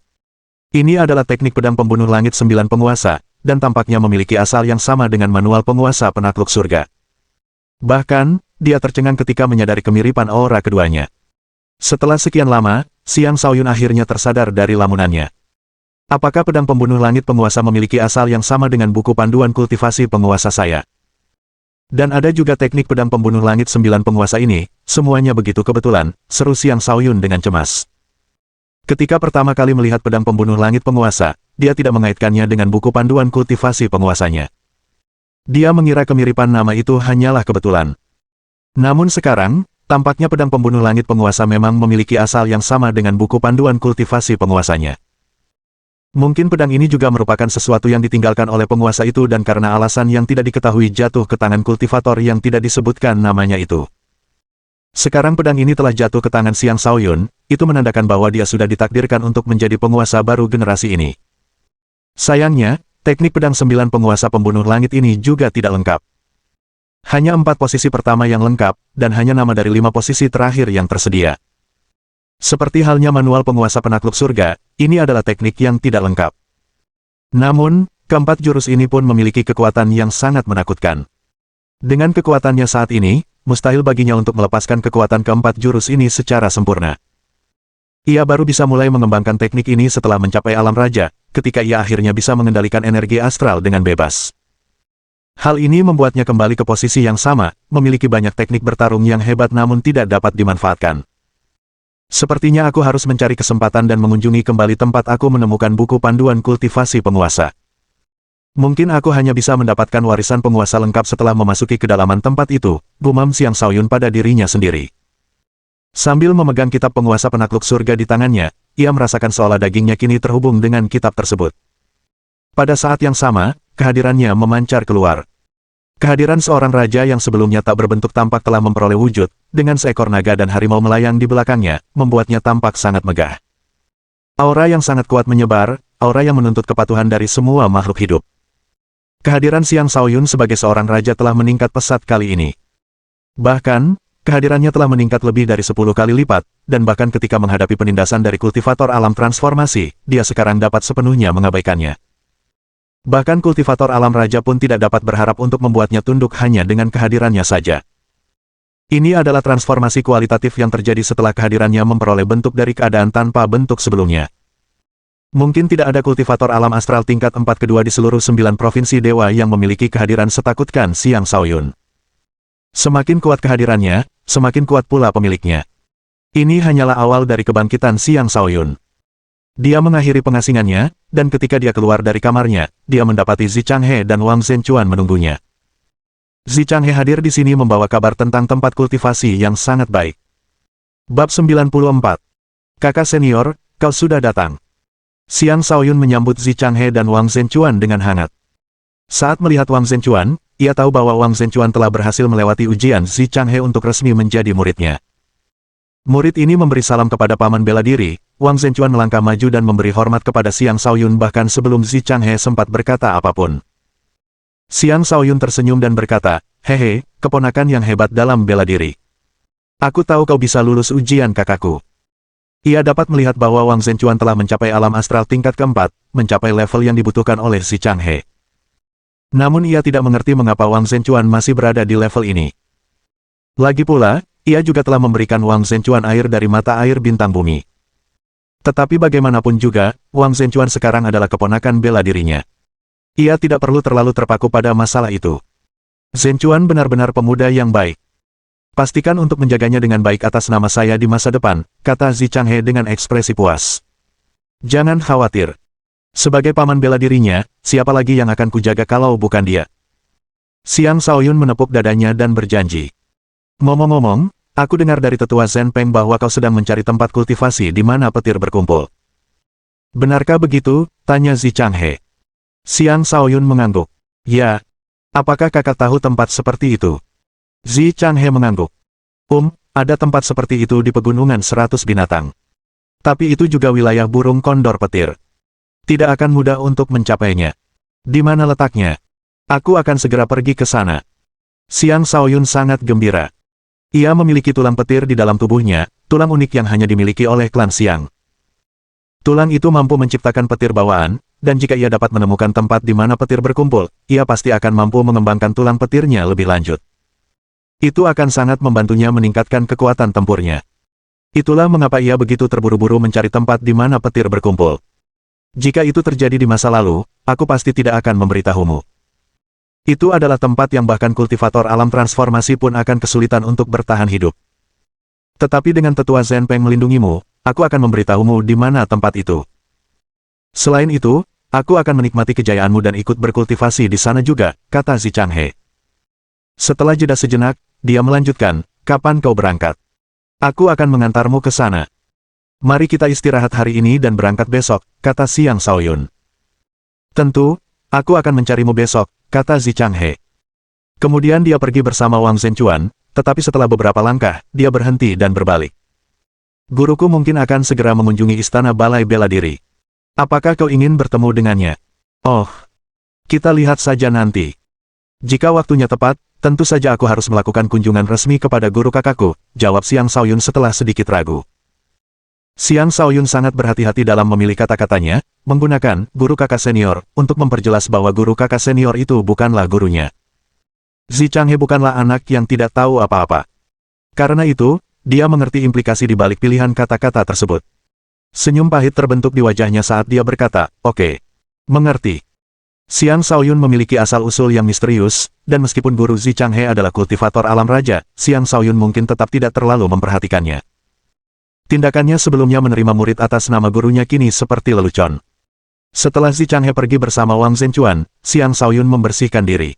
Ini adalah teknik pedang pembunuh langit 9 penguasa, dan tampaknya memiliki asal yang sama dengan manual penguasa penakluk surga. Bahkan, dia tercengang ketika menyadari kemiripan aura keduanya. Setelah sekian lama, Xiang Shaoyun akhirnya tersadar dari lamunannya. Apakah pedang pembunuh langit penguasa memiliki asal yang sama dengan buku panduan kultivasi penguasa saya? Dan ada juga teknik pedang pembunuh langit 9 penguasa ini, semuanya begitu kebetulan, seru Xiang Shaoyun dengan cemas. Ketika pertama kali melihat pedang pembunuh langit penguasa, dia tidak mengaitkannya dengan buku panduan kultivasi penguasanya. Dia mengira kemiripan nama itu hanyalah kebetulan. Namun sekarang, tampaknya pedang pembunuh langit penguasa memang memiliki asal yang sama dengan buku panduan kultivasi penguasanya. Mungkin pedang ini juga merupakan sesuatu yang ditinggalkan oleh penguasa itu dan karena alasan yang tidak diketahui jatuh ke tangan kultivator yang tidak disebutkan namanya itu. Sekarang pedang ini telah jatuh ke tangan Xiang Shaoyun, itu menandakan bahwa dia sudah ditakdirkan untuk menjadi penguasa baru generasi ini. Sayangnya, teknik pedang 9 penguasa pembunuh langit ini juga tidak lengkap. Hanya 4 posisi pertama yang lengkap, dan hanya nama dari 5 posisi terakhir yang tersedia. Seperti halnya manual penguasa penakluk surga, ini adalah teknik yang tidak lengkap. Namun, keempat jurus ini pun memiliki kekuatan yang sangat menakutkan. Dengan kekuatannya saat ini, mustahil baginya untuk melepaskan kekuatan keempat jurus ini secara sempurna. Ia baru bisa mulai mengembangkan teknik ini setelah mencapai alam raja, ketika ia akhirnya bisa mengendalikan energi astral dengan bebas. Hal ini membuatnya kembali ke posisi yang sama, memiliki banyak teknik bertarung yang hebat namun tidak dapat dimanfaatkan. Sepertinya aku harus mencari kesempatan dan mengunjungi kembali tempat aku menemukan buku panduan kultivasi penguasa. Mungkin aku hanya bisa mendapatkan warisan penguasa lengkap setelah memasuki kedalaman tempat itu, gumam Xiang Shaoyun pada dirinya sendiri. Sambil memegang kitab penguasa penakluk surga di tangannya, ia merasakan seolah dagingnya kini terhubung dengan kitab tersebut. Pada saat yang sama, kehadirannya memancar keluar. Kehadiran seorang raja yang sebelumnya tak berbentuk tampak telah memperoleh wujud, dengan seekor naga dan harimau melayang di belakangnya, membuatnya tampak sangat megah. Aura yang sangat kuat menyebar, aura yang menuntut kepatuhan dari semua makhluk hidup. Kehadiran Xiang Shaoyun sebagai seorang raja telah meningkat pesat kali ini. Bahkan, kehadirannya telah meningkat lebih dari 10 kali lipat, dan bahkan ketika menghadapi penindasan dari kultivator alam transformasi, dia sekarang dapat sepenuhnya mengabaikannya. Bahkan kultivator alam raja pun tidak dapat berharap untuk membuatnya tunduk hanya dengan kehadirannya saja. Ini adalah transformasi kualitatif yang terjadi setelah kehadirannya memperoleh bentuk dari keadaan tanpa bentuk sebelumnya. Mungkin tidak ada kultivator alam astral tingkat 4 kedua di seluruh 9 provinsi dewa yang memiliki kehadiran setakutkan Xiang Shaoyun. Semakin kuat kehadirannya, semakin kuat pula pemiliknya. Ini hanyalah awal dari kebangkitan Xiang Shaoyun. Dia mengakhiri pengasingannya, dan ketika dia keluar dari kamarnya, dia mendapati Zi Changhe dan Wang Zhenchuan menunggunya. Zi Changhe hadir di sini membawa kabar tentang tempat kultivasi yang sangat baik. Bab 94. Kakak senior, kau sudah datang. Xiang Shaoyun menyambut Zi Changhe dan Wang Zhenchuan dengan hangat. Saat melihat Wang Zhenchuan, ia tahu bahwa Wang Zhenchuan telah berhasil melewati ujian Zi Changhe untuk resmi menjadi muridnya. Murid ini memberi salam kepada paman bela diri. Wang Zhenchuan melangkah maju dan memberi hormat kepada Xiang Shaoyun bahkan sebelum Zi Changhe sempat berkata apapun. Xiang Shaoyun tersenyum dan berkata, "Hehe, keponakan yang hebat dalam bela diri. Aku tahu kau bisa lulus ujian kakakku." Ia dapat melihat bahwa Wang Zhenchuan telah mencapai alam astral tingkat keempat, mencapai level yang dibutuhkan oleh Zi Changhe. Namun ia tidak mengerti mengapa Wang Zhenchuan masih berada di level ini. Lagi pula, ia juga telah memberikan Wang Zhenchuan air dari mata air bintang bumi. Tetapi bagaimanapun juga, Wang Zhenchuan sekarang adalah keponakan bela dirinya. Ia tidak perlu terlalu terpaku pada masalah itu. Zhenchuan benar-benar pemuda yang baik. Pastikan untuk menjaganya dengan baik atas nama saya di masa depan, kata Zi Changhe dengan ekspresi puas. Jangan khawatir. Sebagai paman bela dirinya, siapa lagi yang akan kujaga kalau bukan dia? Xiang Shaoyun menepuk dadanya dan berjanji. Ngomong-ngomong, aku dengar dari tetua Zenpeng bahwa kau sedang mencari tempat kultivasi di mana petir berkumpul. Benarkah begitu? Tanya Zi Changhe. Xiang Shaoyun mengangguk. Ya. Apakah kakak tahu tempat seperti itu? Zi Changhe mengangguk. Ada tempat seperti itu di pegunungan 100 binatang. Tapi itu juga wilayah burung kondor petir. Tidak akan mudah untuk mencapainya. Di mana letaknya? Aku akan segera pergi ke sana. Xiang Shaoyun sangat gembira. Ia memiliki tulang petir di dalam tubuhnya, tulang unik yang hanya dimiliki oleh klan Xiang. Tulang itu mampu menciptakan petir bawaan, dan jika ia dapat menemukan tempat di mana petir berkumpul, ia pasti akan mampu mengembangkan tulang petirnya lebih lanjut. Itu akan sangat membantunya meningkatkan kekuatan tempurnya. Itulah mengapa ia begitu terburu-buru mencari tempat di mana petir berkumpul. Jika itu terjadi di masa lalu, aku pasti tidak akan memberitahumu. Itu adalah tempat yang bahkan kultivator alam transformasi pun akan kesulitan untuk bertahan hidup. Tetapi dengan tetua Zenpeng melindungimu, aku akan memberitahumu di mana tempat itu. Selain itu, aku akan menikmati kejayaanmu dan ikut berkultivasi di sana juga, kata Zi Changhe. Setelah jeda sejenak, dia melanjutkan, kapan kau berangkat? Aku akan mengantarmu ke sana. Mari kita istirahat hari ini dan berangkat besok, kata Xiang Shaoyun. Tentu, aku akan mencarimu besok, kata Zi Changhe. Kemudian dia pergi bersama Wang Zhenchuan, tetapi setelah beberapa langkah, dia berhenti dan berbalik. Guruku mungkin akan segera mengunjungi istana balai bela diri. Apakah kau ingin bertemu dengannya? Oh, kita lihat saja nanti. Jika waktunya tepat, tentu saja aku harus melakukan kunjungan resmi kepada guru kakakku, jawab Xiang Shaoyun setelah sedikit ragu. Xiang Shaoyun sangat berhati-hati dalam memilih kata-katanya, menggunakan guru kakak senior, untuk memperjelas bahwa guru kakak senior itu bukanlah gurunya. Zi Changhe bukanlah anak yang tidak tahu apa-apa. Karena itu, dia mengerti implikasi di balik pilihan kata-kata tersebut. Senyum pahit terbentuk di wajahnya saat dia berkata, oke. Mengerti. Xiang Shaoyun memiliki asal-usul yang misterius, dan meskipun guru Zi Changhe adalah kultivator alam raja, Xiang Shaoyun mungkin tetap tidak terlalu memperhatikannya. Tindakannya sebelumnya menerima murid atas nama gurunya kini seperti lelucon. Setelah Zi Changhe pergi bersama Wang Zhenchuan, Xiang Shaoyun membersihkan diri.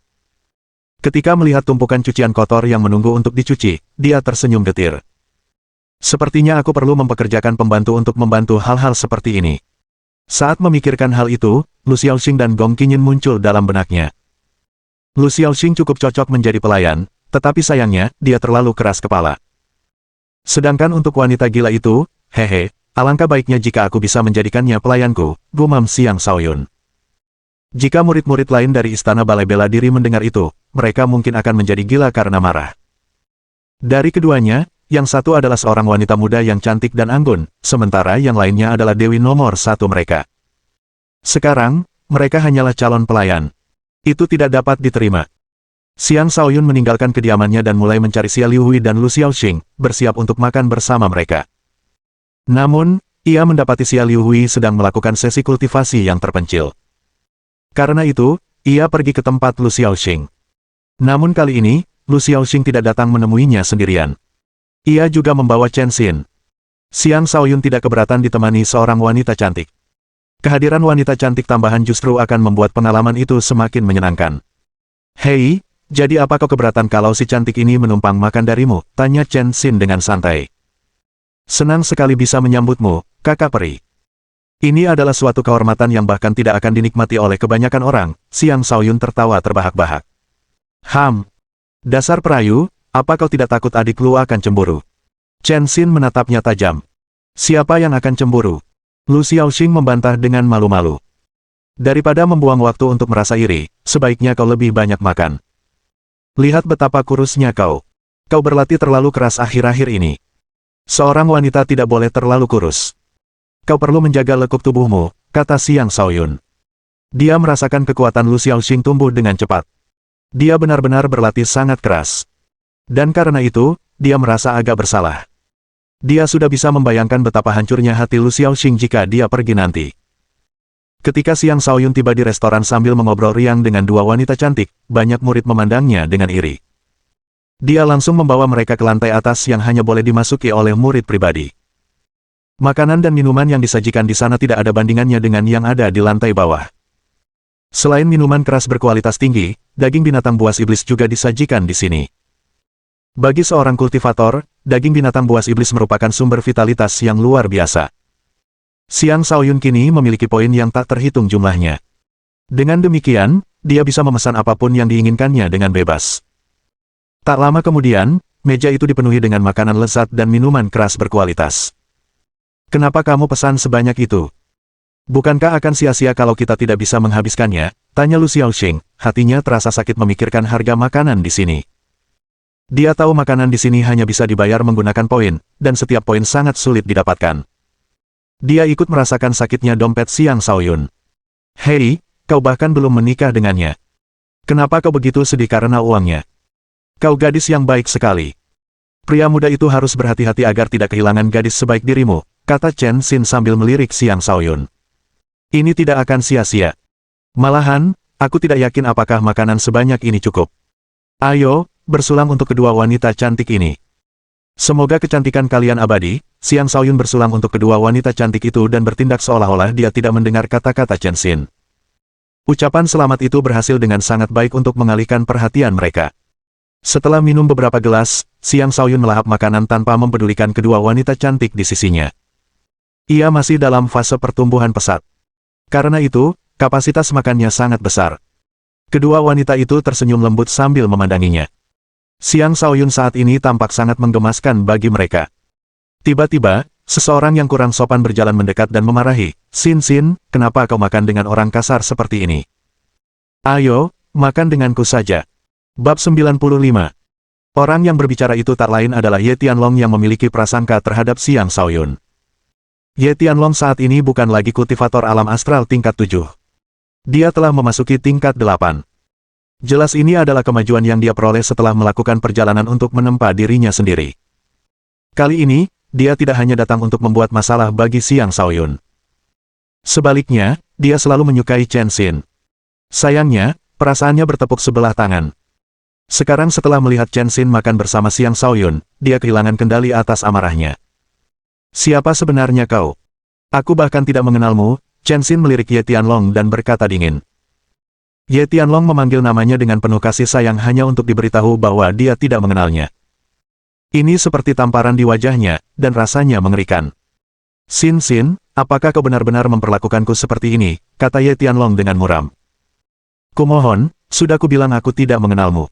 Ketika melihat tumpukan cucian kotor yang menunggu untuk dicuci, dia tersenyum getir. Sepertinya aku perlu mempekerjakan pembantu untuk membantu hal-hal seperti ini. Saat memikirkan hal itu, Lu Xiaoxing dan Gong Qinyin muncul dalam benaknya. Lu Xiaoxing cukup cocok menjadi pelayan, tetapi sayangnya, dia terlalu keras kepala. Sedangkan untuk wanita gila itu, hehe, alangkah baiknya jika aku bisa menjadikannya pelayanku, gumam Xiang Shaoyun. Jika murid-murid lain dari istana balai bela diri mendengar itu, mereka mungkin akan menjadi gila karena marah. Dari keduanya, yang satu adalah seorang wanita muda yang cantik dan anggun, sementara yang lainnya adalah dewi nomor satu mereka. Sekarang, mereka hanyalah calon pelayan. Itu tidak dapat diterima. Xiang Shaoyun meninggalkan kediamannya dan mulai mencari Xia Liuhui dan Lu Xiaoxing, bersiap untuk makan bersama mereka. Namun, ia mendapati Xia Liuhui sedang melakukan sesi kultivasi yang terpencil. Karena itu, ia pergi ke tempat Lu Xiaoxing. Namun kali ini, Lu Xiaoxing tidak datang menemuinya sendirian. Ia juga membawa Chen Xin. Xiang Shaoyun tidak keberatan ditemani seorang wanita cantik. Kehadiran wanita cantik tambahan justru akan membuat pengalaman itu semakin menyenangkan. Hei, jadi apa kau keberatan kalau si cantik ini menumpang makan darimu? Tanya Chen Xin dengan santai. Senang sekali bisa menyambutmu, kakak peri. Ini adalah suatu kehormatan yang bahkan tidak akan dinikmati oleh kebanyakan orang, Xiang Shaoyun tertawa terbahak-bahak. Dasar perayu, apa kau tidak takut adik lu akan cemburu? Chen Xin menatapnya tajam. Siapa yang akan cemburu? Lu Xiaoxing membantah dengan malu-malu. Daripada membuang waktu untuk merasa iri, sebaiknya kau lebih banyak makan. Lihat betapa kurusnya kau. Kau berlatih terlalu keras akhir-akhir ini. Seorang wanita tidak boleh terlalu kurus. Kau perlu menjaga lekuk tubuhmu, kata Xiang Shaoyun. Dia merasakan kekuatan Lu Xiaoxing tumbuh dengan cepat. Dia benar-benar berlatih sangat keras. Dan karena itu, dia merasa agak bersalah. Dia sudah bisa membayangkan betapa hancurnya hati Lu Xiaoxing jika dia pergi nanti. Ketika Xiang Shaoyun tiba di restoran sambil mengobrol riang dengan dua wanita cantik, banyak murid memandangnya dengan iri. Dia langsung membawa mereka ke lantai atas yang hanya boleh dimasuki oleh murid pribadi. Makanan dan minuman yang disajikan di sana tidak ada bandingannya dengan yang ada di lantai bawah. Selain minuman keras berkualitas tinggi, daging binatang buas iblis juga disajikan di sini. Bagi seorang kultivator, daging binatang buas iblis merupakan sumber vitalitas yang luar biasa. Xiang Shaoyun kini memiliki poin yang tak terhitung jumlahnya. Dengan demikian, dia bisa memesan apapun yang diinginkannya dengan bebas. Tak lama kemudian, meja itu dipenuhi dengan makanan lezat dan minuman keras berkualitas. Kenapa kamu pesan sebanyak itu? Bukankah akan sia-sia kalau kita tidak bisa menghabiskannya? Tanya Lu Xiaoxing, hatinya terasa sakit memikirkan harga makanan di sini. Dia tahu makanan di sini hanya bisa dibayar menggunakan poin, dan setiap poin sangat sulit didapatkan. Dia ikut merasakan sakitnya dompet Xiang Shaoyun. Hei, kau bahkan belum menikah dengannya. Kenapa kau begitu sedih karena uangnya? Kau gadis yang baik sekali. Pria muda itu harus berhati-hati agar tidak kehilangan gadis sebaik dirimu, kata Chen Xin sambil melirik Xiang Shaoyun. Ini tidak akan sia-sia. Malahan, aku tidak yakin apakah makanan sebanyak ini cukup. Ayo, bersulang untuk kedua wanita cantik ini. Semoga kecantikan kalian abadi. Xiang Shaoyun bersulang untuk kedua wanita cantik itu dan bertindak seolah-olah dia tidak mendengar kata-kata Chen Xin. Ucapan selamat itu berhasil dengan sangat baik untuk mengalihkan perhatian mereka. Setelah minum beberapa gelas, Xiang Shaoyun melahap makanan tanpa mempedulikan kedua wanita cantik di sisinya. Ia masih dalam fase pertumbuhan pesat. Karena itu, kapasitas makannya sangat besar. Kedua wanita itu tersenyum lembut sambil memandanginya. Xiang Shaoyun saat ini tampak sangat menggemaskan bagi mereka. Tiba-tiba, seseorang yang kurang sopan berjalan mendekat dan memarahi, Xin Xin, kenapa kau makan dengan orang kasar seperti ini? Ayo, makan denganku saja. Bab 95. Orang yang berbicara itu tak lain adalah Ye Tianlong yang memiliki prasangka terhadap Xiang Shaoyun. Ye Tianlong saat ini bukan lagi kultivator alam astral tingkat 7. Dia telah memasuki tingkat 8. Jelas ini adalah kemajuan yang dia peroleh setelah melakukan perjalanan untuk menempa dirinya sendiri. Kali ini, dia tidak hanya datang untuk membuat masalah bagi Xiang Shaoyun. Sebaliknya, dia selalu menyukai Chen Xin. Sayangnya, perasaannya bertepuk sebelah tangan. Sekarang setelah melihat Chen Xin makan bersama Xiang Shaoyun, dia kehilangan kendali atas amarahnya. Siapa sebenarnya kau? Aku bahkan tidak mengenalmu. Chen Xin melirik Ye Tianlong dan berkata dingin. Ye Tianlong memanggil namanya dengan penuh kasih sayang hanya untuk diberitahu bahwa dia tidak mengenalnya. Ini seperti tamparan di wajahnya, dan rasanya mengerikan. Xin Xin, apakah kau benar-benar memperlakukanku seperti ini? Kata Ye Tianlong dengan muram. Kumohon, sudah kubilang aku tidak mengenalmu.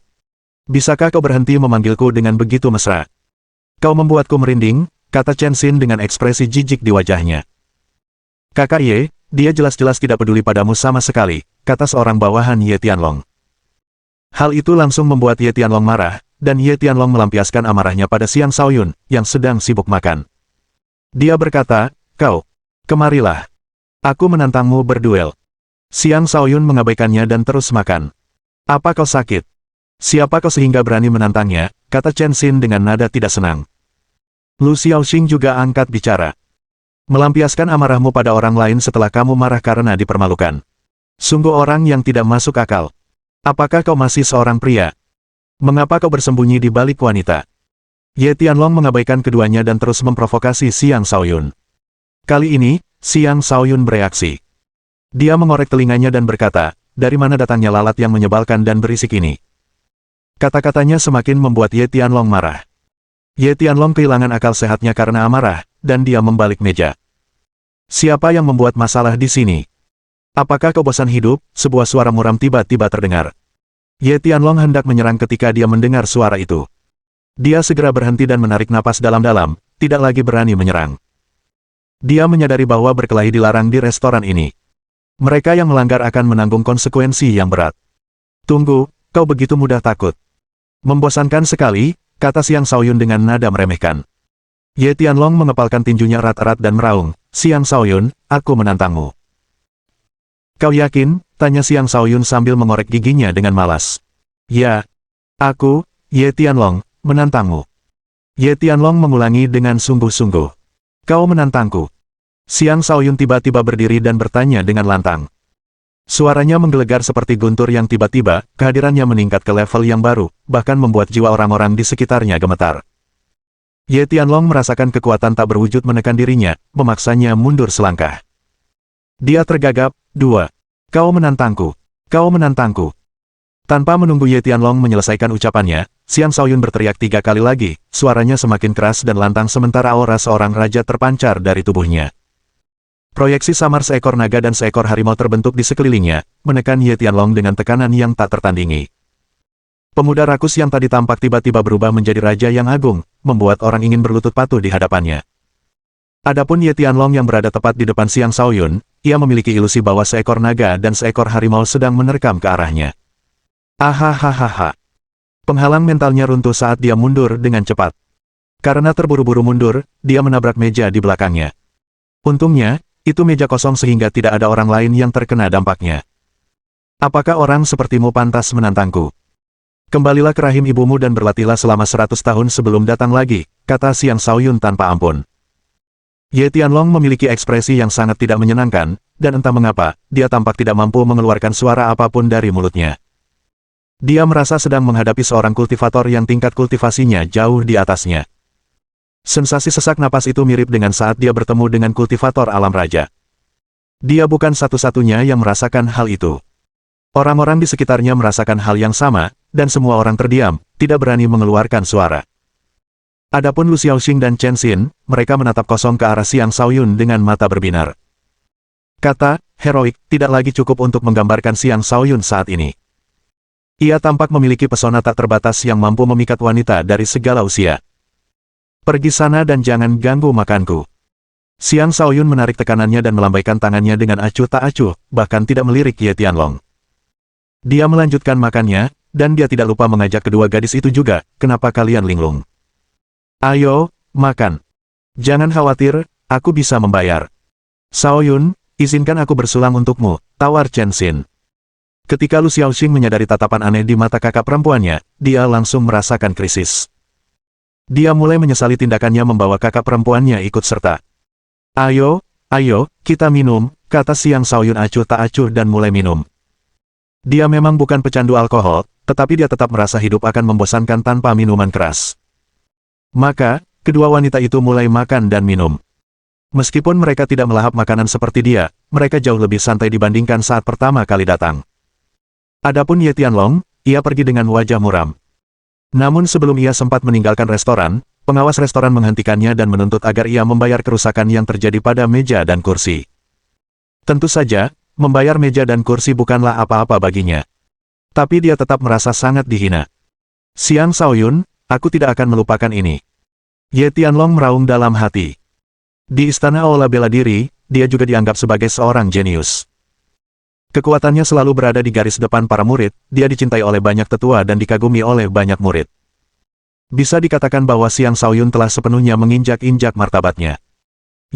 Bisakah kau berhenti memanggilku dengan begitu mesra? Kau membuatku merinding, kata Chen Xin dengan ekspresi jijik di wajahnya. Kakak Ye, dia jelas-jelas tidak peduli padamu sama sekali, kata seorang bawahan Ye Tianlong. Hal itu langsung membuat Ye Tianlong marah, dan Ye Tianlong melampiaskan amarahnya pada Xiang Shaoyun, yang sedang sibuk makan. Dia berkata, kau, kemarilah. Aku menantangmu berduel. Xiang Shaoyun mengabaikannya dan terus makan. Apa kau sakit? Siapa kau sehingga berani menantangnya, kata Chen Xin dengan nada tidak senang. Lu Xiaoxing juga angkat bicara. Melampiaskan amarahmu pada orang lain setelah kamu marah karena dipermalukan. Sungguh orang yang tidak masuk akal. Apakah kau masih seorang pria? Mengapa kau bersembunyi di balik wanita? Ye Tianlong mengabaikan keduanya dan terus memprovokasi Xiang Shaoyun. Kali ini, Xiang Shaoyun bereaksi. Dia mengorek telinganya dan berkata, dari mana datangnya lalat yang menyebalkan dan berisik ini? Kata-katanya semakin membuat Ye Tianlong marah. Ye Tianlong kehilangan akal sehatnya karena amarah, dan dia membalik meja. Siapa yang membuat masalah di sini? Apakah kau bosan hidup? Sebuah suara muram tiba-tiba terdengar. Ye Tianlong hendak menyerang ketika dia mendengar suara itu. Dia segera berhenti dan menarik napas dalam-dalam, tidak lagi berani menyerang. Dia menyadari bahwa berkelahi dilarang di restoran ini. Mereka yang melanggar akan menanggung konsekuensi yang berat. Tunggu, kau begitu mudah takut. Membosankan sekali, kata Xiang Shaoyun dengan nada meremehkan. Ye Tianlong mengepalkan tinjunya erat-erat dan meraung, Xiang Shaoyun, aku menantangmu. Kau yakin? Tanya Xiang Shaoyun sambil mengorek giginya dengan malas. Ya, aku, Ye Tianlong, menantangmu. Ye Tianlong mengulangi dengan sungguh-sungguh. Kau menantangku. Xiang Shaoyun tiba-tiba berdiri dan bertanya dengan lantang. Suaranya menggelegar seperti guntur yang tiba-tiba, kehadirannya meningkat ke level yang baru, bahkan membuat jiwa orang-orang di sekitarnya gemetar. Ye Tianlong merasakan kekuatan tak berwujud menekan dirinya, memaksanya mundur selangkah. Dia tergagap, Kau menantangku. Kau menantangku. Tanpa menunggu Ye Tianlong menyelesaikan ucapannya, Xiang Shaoyun berteriak 3 kali lagi, suaranya semakin keras dan lantang sementara aura seorang raja terpancar dari tubuhnya. Proyeksi samar seekor naga dan seekor harimau terbentuk di sekelilingnya, menekan Ye Tianlong dengan tekanan yang tak tertandingi. Pemuda rakus yang tadi tampak tiba-tiba berubah menjadi raja yang agung, membuat orang ingin berlutut patuh di hadapannya. Adapun Ye Tianlong yang berada tepat di depan Xiang Shaoyun, ia memiliki ilusi bahwa seekor naga dan seekor harimau sedang menerkam ke arahnya. Ahahaha. Penghalang mentalnya runtuh saat dia mundur dengan cepat. Karena terburu-buru mundur, dia menabrak meja di belakangnya. Untungnya, itu meja kosong sehingga tidak ada orang lain yang terkena dampaknya. Apakah orang sepertimu pantas menantangku? Kembalilah ke rahim ibumu dan berlatihlah selama 100 tahun sebelum datang lagi, kata Xiang Shaoyun tanpa ampun. Ye Tianlong memiliki ekspresi yang sangat tidak menyenangkan, dan entah mengapa, dia tampak tidak mampu mengeluarkan suara apapun dari mulutnya. Dia merasa sedang menghadapi seorang kultivator yang tingkat kultivasinya jauh di atasnya. Sensasi sesak napas itu mirip dengan saat dia bertemu dengan kultivator alam raja. Dia bukan satu-satunya yang merasakan hal itu. Orang-orang di sekitarnya merasakan hal yang sama, dan semua orang terdiam, tidak berani mengeluarkan suara. Adapun Lu Xiaoxing dan Chen Xin, mereka menatap kosong ke arah Xiang Shaoyun dengan mata berbinar. Kata, heroik, tidak lagi cukup untuk menggambarkan Xiang Shaoyun saat ini. Ia tampak memiliki pesona tak terbatas yang mampu memikat wanita dari segala usia. Pergi sana dan jangan ganggu makanku. Xiang Shaoyun menarik tekanannya dan melambaikan tangannya dengan acuh tak acuh, bahkan tidak melirik Ye Tianlong. Dia melanjutkan makannya, dan dia tidak lupa mengajak kedua gadis itu juga, kenapa kalian linglung? Ayo, makan. Jangan khawatir, aku bisa membayar. Shaoyun, izinkan aku bersulang untukmu, tawar Chen Xin. Ketika Lu Xiaoxing menyadari tatapan aneh di mata kakak perempuannya, dia langsung merasakan krisis. Dia mulai menyesali tindakannya membawa kakak perempuannya ikut serta. Ayo, kita minum, kata Xiang Shaoyun acuh tak acuh dan mulai minum. Dia memang bukan pecandu alkohol, tetapi dia tetap merasa hidup akan membosankan tanpa minuman keras. Maka, kedua wanita itu mulai makan dan minum. Meskipun mereka tidak melahap makanan seperti dia, mereka jauh lebih santai dibandingkan saat pertama kali datang. Adapun Ye Tianlong, ia pergi dengan wajah muram. Namun sebelum ia sempat meninggalkan restoran, pengawas restoran menghentikannya dan menuntut agar ia membayar kerusakan yang terjadi pada meja dan kursi. Tentu saja, membayar meja dan kursi bukanlah apa-apa baginya. Tapi dia tetap merasa sangat dihina. Xiang Shaoyun, aku tidak akan melupakan ini. Ye Tianlong meraung dalam hati. Di istana Aula Bela Diri, dia juga dianggap sebagai seorang jenius. Kekuatannya selalu berada di garis depan para murid, dia dicintai oleh banyak tetua dan dikagumi oleh banyak murid. Bisa dikatakan bahwa Xiang Shaoyun telah sepenuhnya menginjak-injak martabatnya.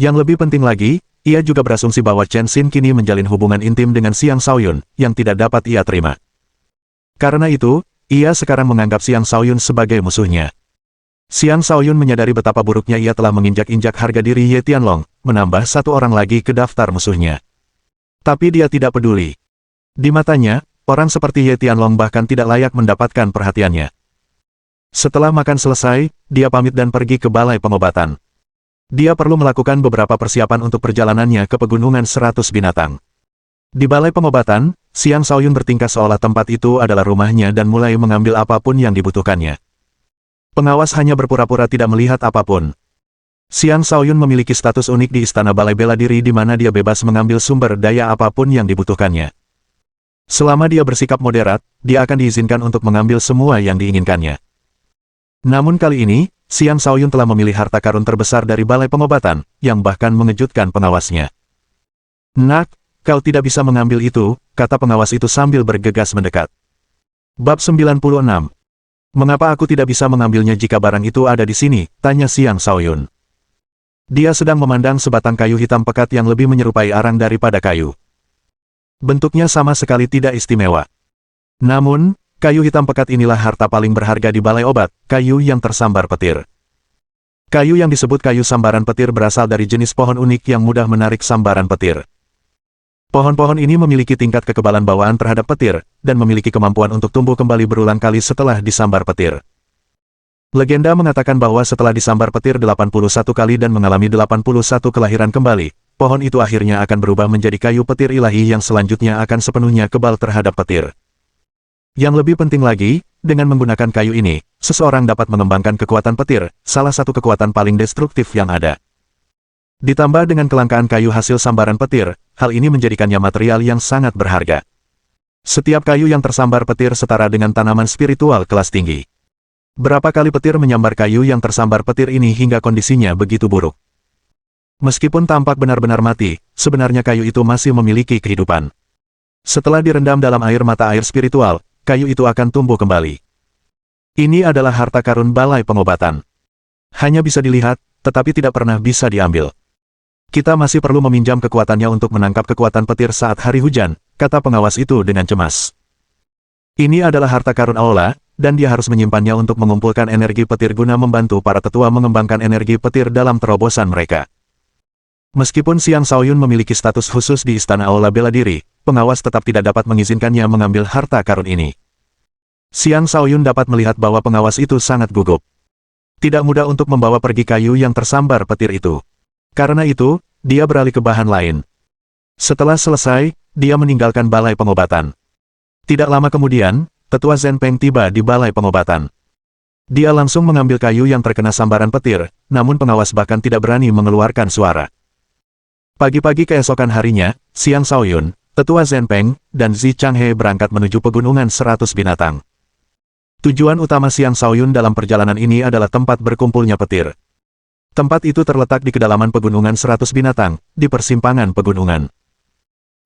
Yang lebih penting lagi, ia juga berasumsi bahwa Chen Xin kini menjalin hubungan intim dengan Xiang Shaoyun, yang tidak dapat ia terima. Karena itu, ia sekarang menganggap Xiang Shaoyun sebagai musuhnya. Xiang Shaoyun menyadari betapa buruknya ia telah menginjak-injak harga diri Ye Tianlong, menambah satu orang lagi ke daftar musuhnya. Tapi dia tidak peduli. Di matanya, orang seperti Ye Tianlong bahkan tidak layak mendapatkan perhatiannya. Setelah makan selesai, dia pamit dan pergi ke balai pengobatan. Dia perlu melakukan beberapa persiapan untuk perjalanannya ke pegunungan 100 binatang. Di balai pengobatan, Xiang Shaoyun bertingkah seolah tempat itu adalah rumahnya dan mulai mengambil apapun yang dibutuhkannya. Pengawas hanya berpura-pura tidak melihat apapun. Xiang Shaoyun memiliki status unik di Istana Balai Bela Diri di mana dia bebas mengambil sumber daya apapun yang dibutuhkannya. Selama dia bersikap moderat, dia akan diizinkan untuk mengambil semua yang diinginkannya. Namun kali ini, Xiang Shaoyun telah memilih harta karun terbesar dari Balai Pengobatan, yang bahkan mengejutkan pengawasnya. Nak, kau tidak bisa mengambil itu, kata pengawas itu sambil bergegas mendekat. Bab 96. Mengapa aku tidak bisa mengambilnya jika barang itu ada di sini, tanya Xiang Shaoyun. Dia sedang memandang sebatang kayu hitam pekat yang lebih menyerupai arang daripada kayu. Bentuknya sama sekali tidak istimewa. Namun, kayu hitam pekat inilah harta paling berharga di balai obat, kayu yang tersambar petir. Kayu yang disebut kayu sambaran petir berasal dari jenis pohon unik yang mudah menarik sambaran petir. Pohon-pohon ini memiliki tingkat kekebalan bawaan terhadap petir, dan memiliki kemampuan untuk tumbuh kembali berulang kali setelah disambar petir. Legenda mengatakan bahwa setelah disambar petir 81 kali dan mengalami 81 kelahiran kembali, pohon itu akhirnya akan berubah menjadi kayu petir ilahi yang selanjutnya akan sepenuhnya kebal terhadap petir. Yang lebih penting lagi, dengan menggunakan kayu ini, seseorang dapat mengembangkan kekuatan petir, salah satu kekuatan paling destruktif yang ada. Ditambah dengan kelangkaan kayu hasil sambaran petir, hal ini menjadikannya material yang sangat berharga. Setiap kayu yang tersambar petir setara dengan tanaman spiritual kelas tinggi. Berapa kali petir menyambar kayu yang tersambar petir ini hingga kondisinya begitu buruk. Meskipun tampak benar-benar mati, sebenarnya kayu itu masih memiliki kehidupan. Setelah direndam dalam air mata air spiritual, kayu itu akan tumbuh kembali. Ini adalah harta karun balai pengobatan. Hanya bisa dilihat, tetapi tidak pernah bisa diambil. Kita masih perlu meminjam kekuatannya untuk menangkap kekuatan petir saat hari hujan, kata pengawas itu dengan cemas. Ini adalah harta karun Aula, dan dia harus menyimpannya untuk mengumpulkan energi petir guna membantu para tetua mengembangkan energi petir dalam terobosan mereka. Meskipun Xiang Shaoyun memiliki status khusus di Istana Aula Bela Diri, pengawas tetap tidak dapat mengizinkannya mengambil harta karun ini. Xiang Shaoyun dapat melihat bahwa pengawas itu sangat gugup. Tidak mudah untuk membawa pergi kayu yang tersambar petir itu. Karena itu, dia beralih ke bahan lain. Setelah selesai, dia meninggalkan balai pengobatan. Tidak lama kemudian, tetua Zhen Peng tiba di balai pengobatan. Dia langsung mengambil kayu yang terkena sambaran petir, namun pengawas bahkan tidak berani mengeluarkan suara. Pagi-pagi keesokan harinya, Xiang Shaoyun, tetua Zhen Peng, dan Zi Changhe berangkat menuju pegunungan 100 binatang. Tujuan utama Xiang Shaoyun dalam perjalanan ini adalah tempat berkumpulnya petir. Tempat itu terletak di kedalaman pegunungan 100 binatang, di persimpangan pegunungan.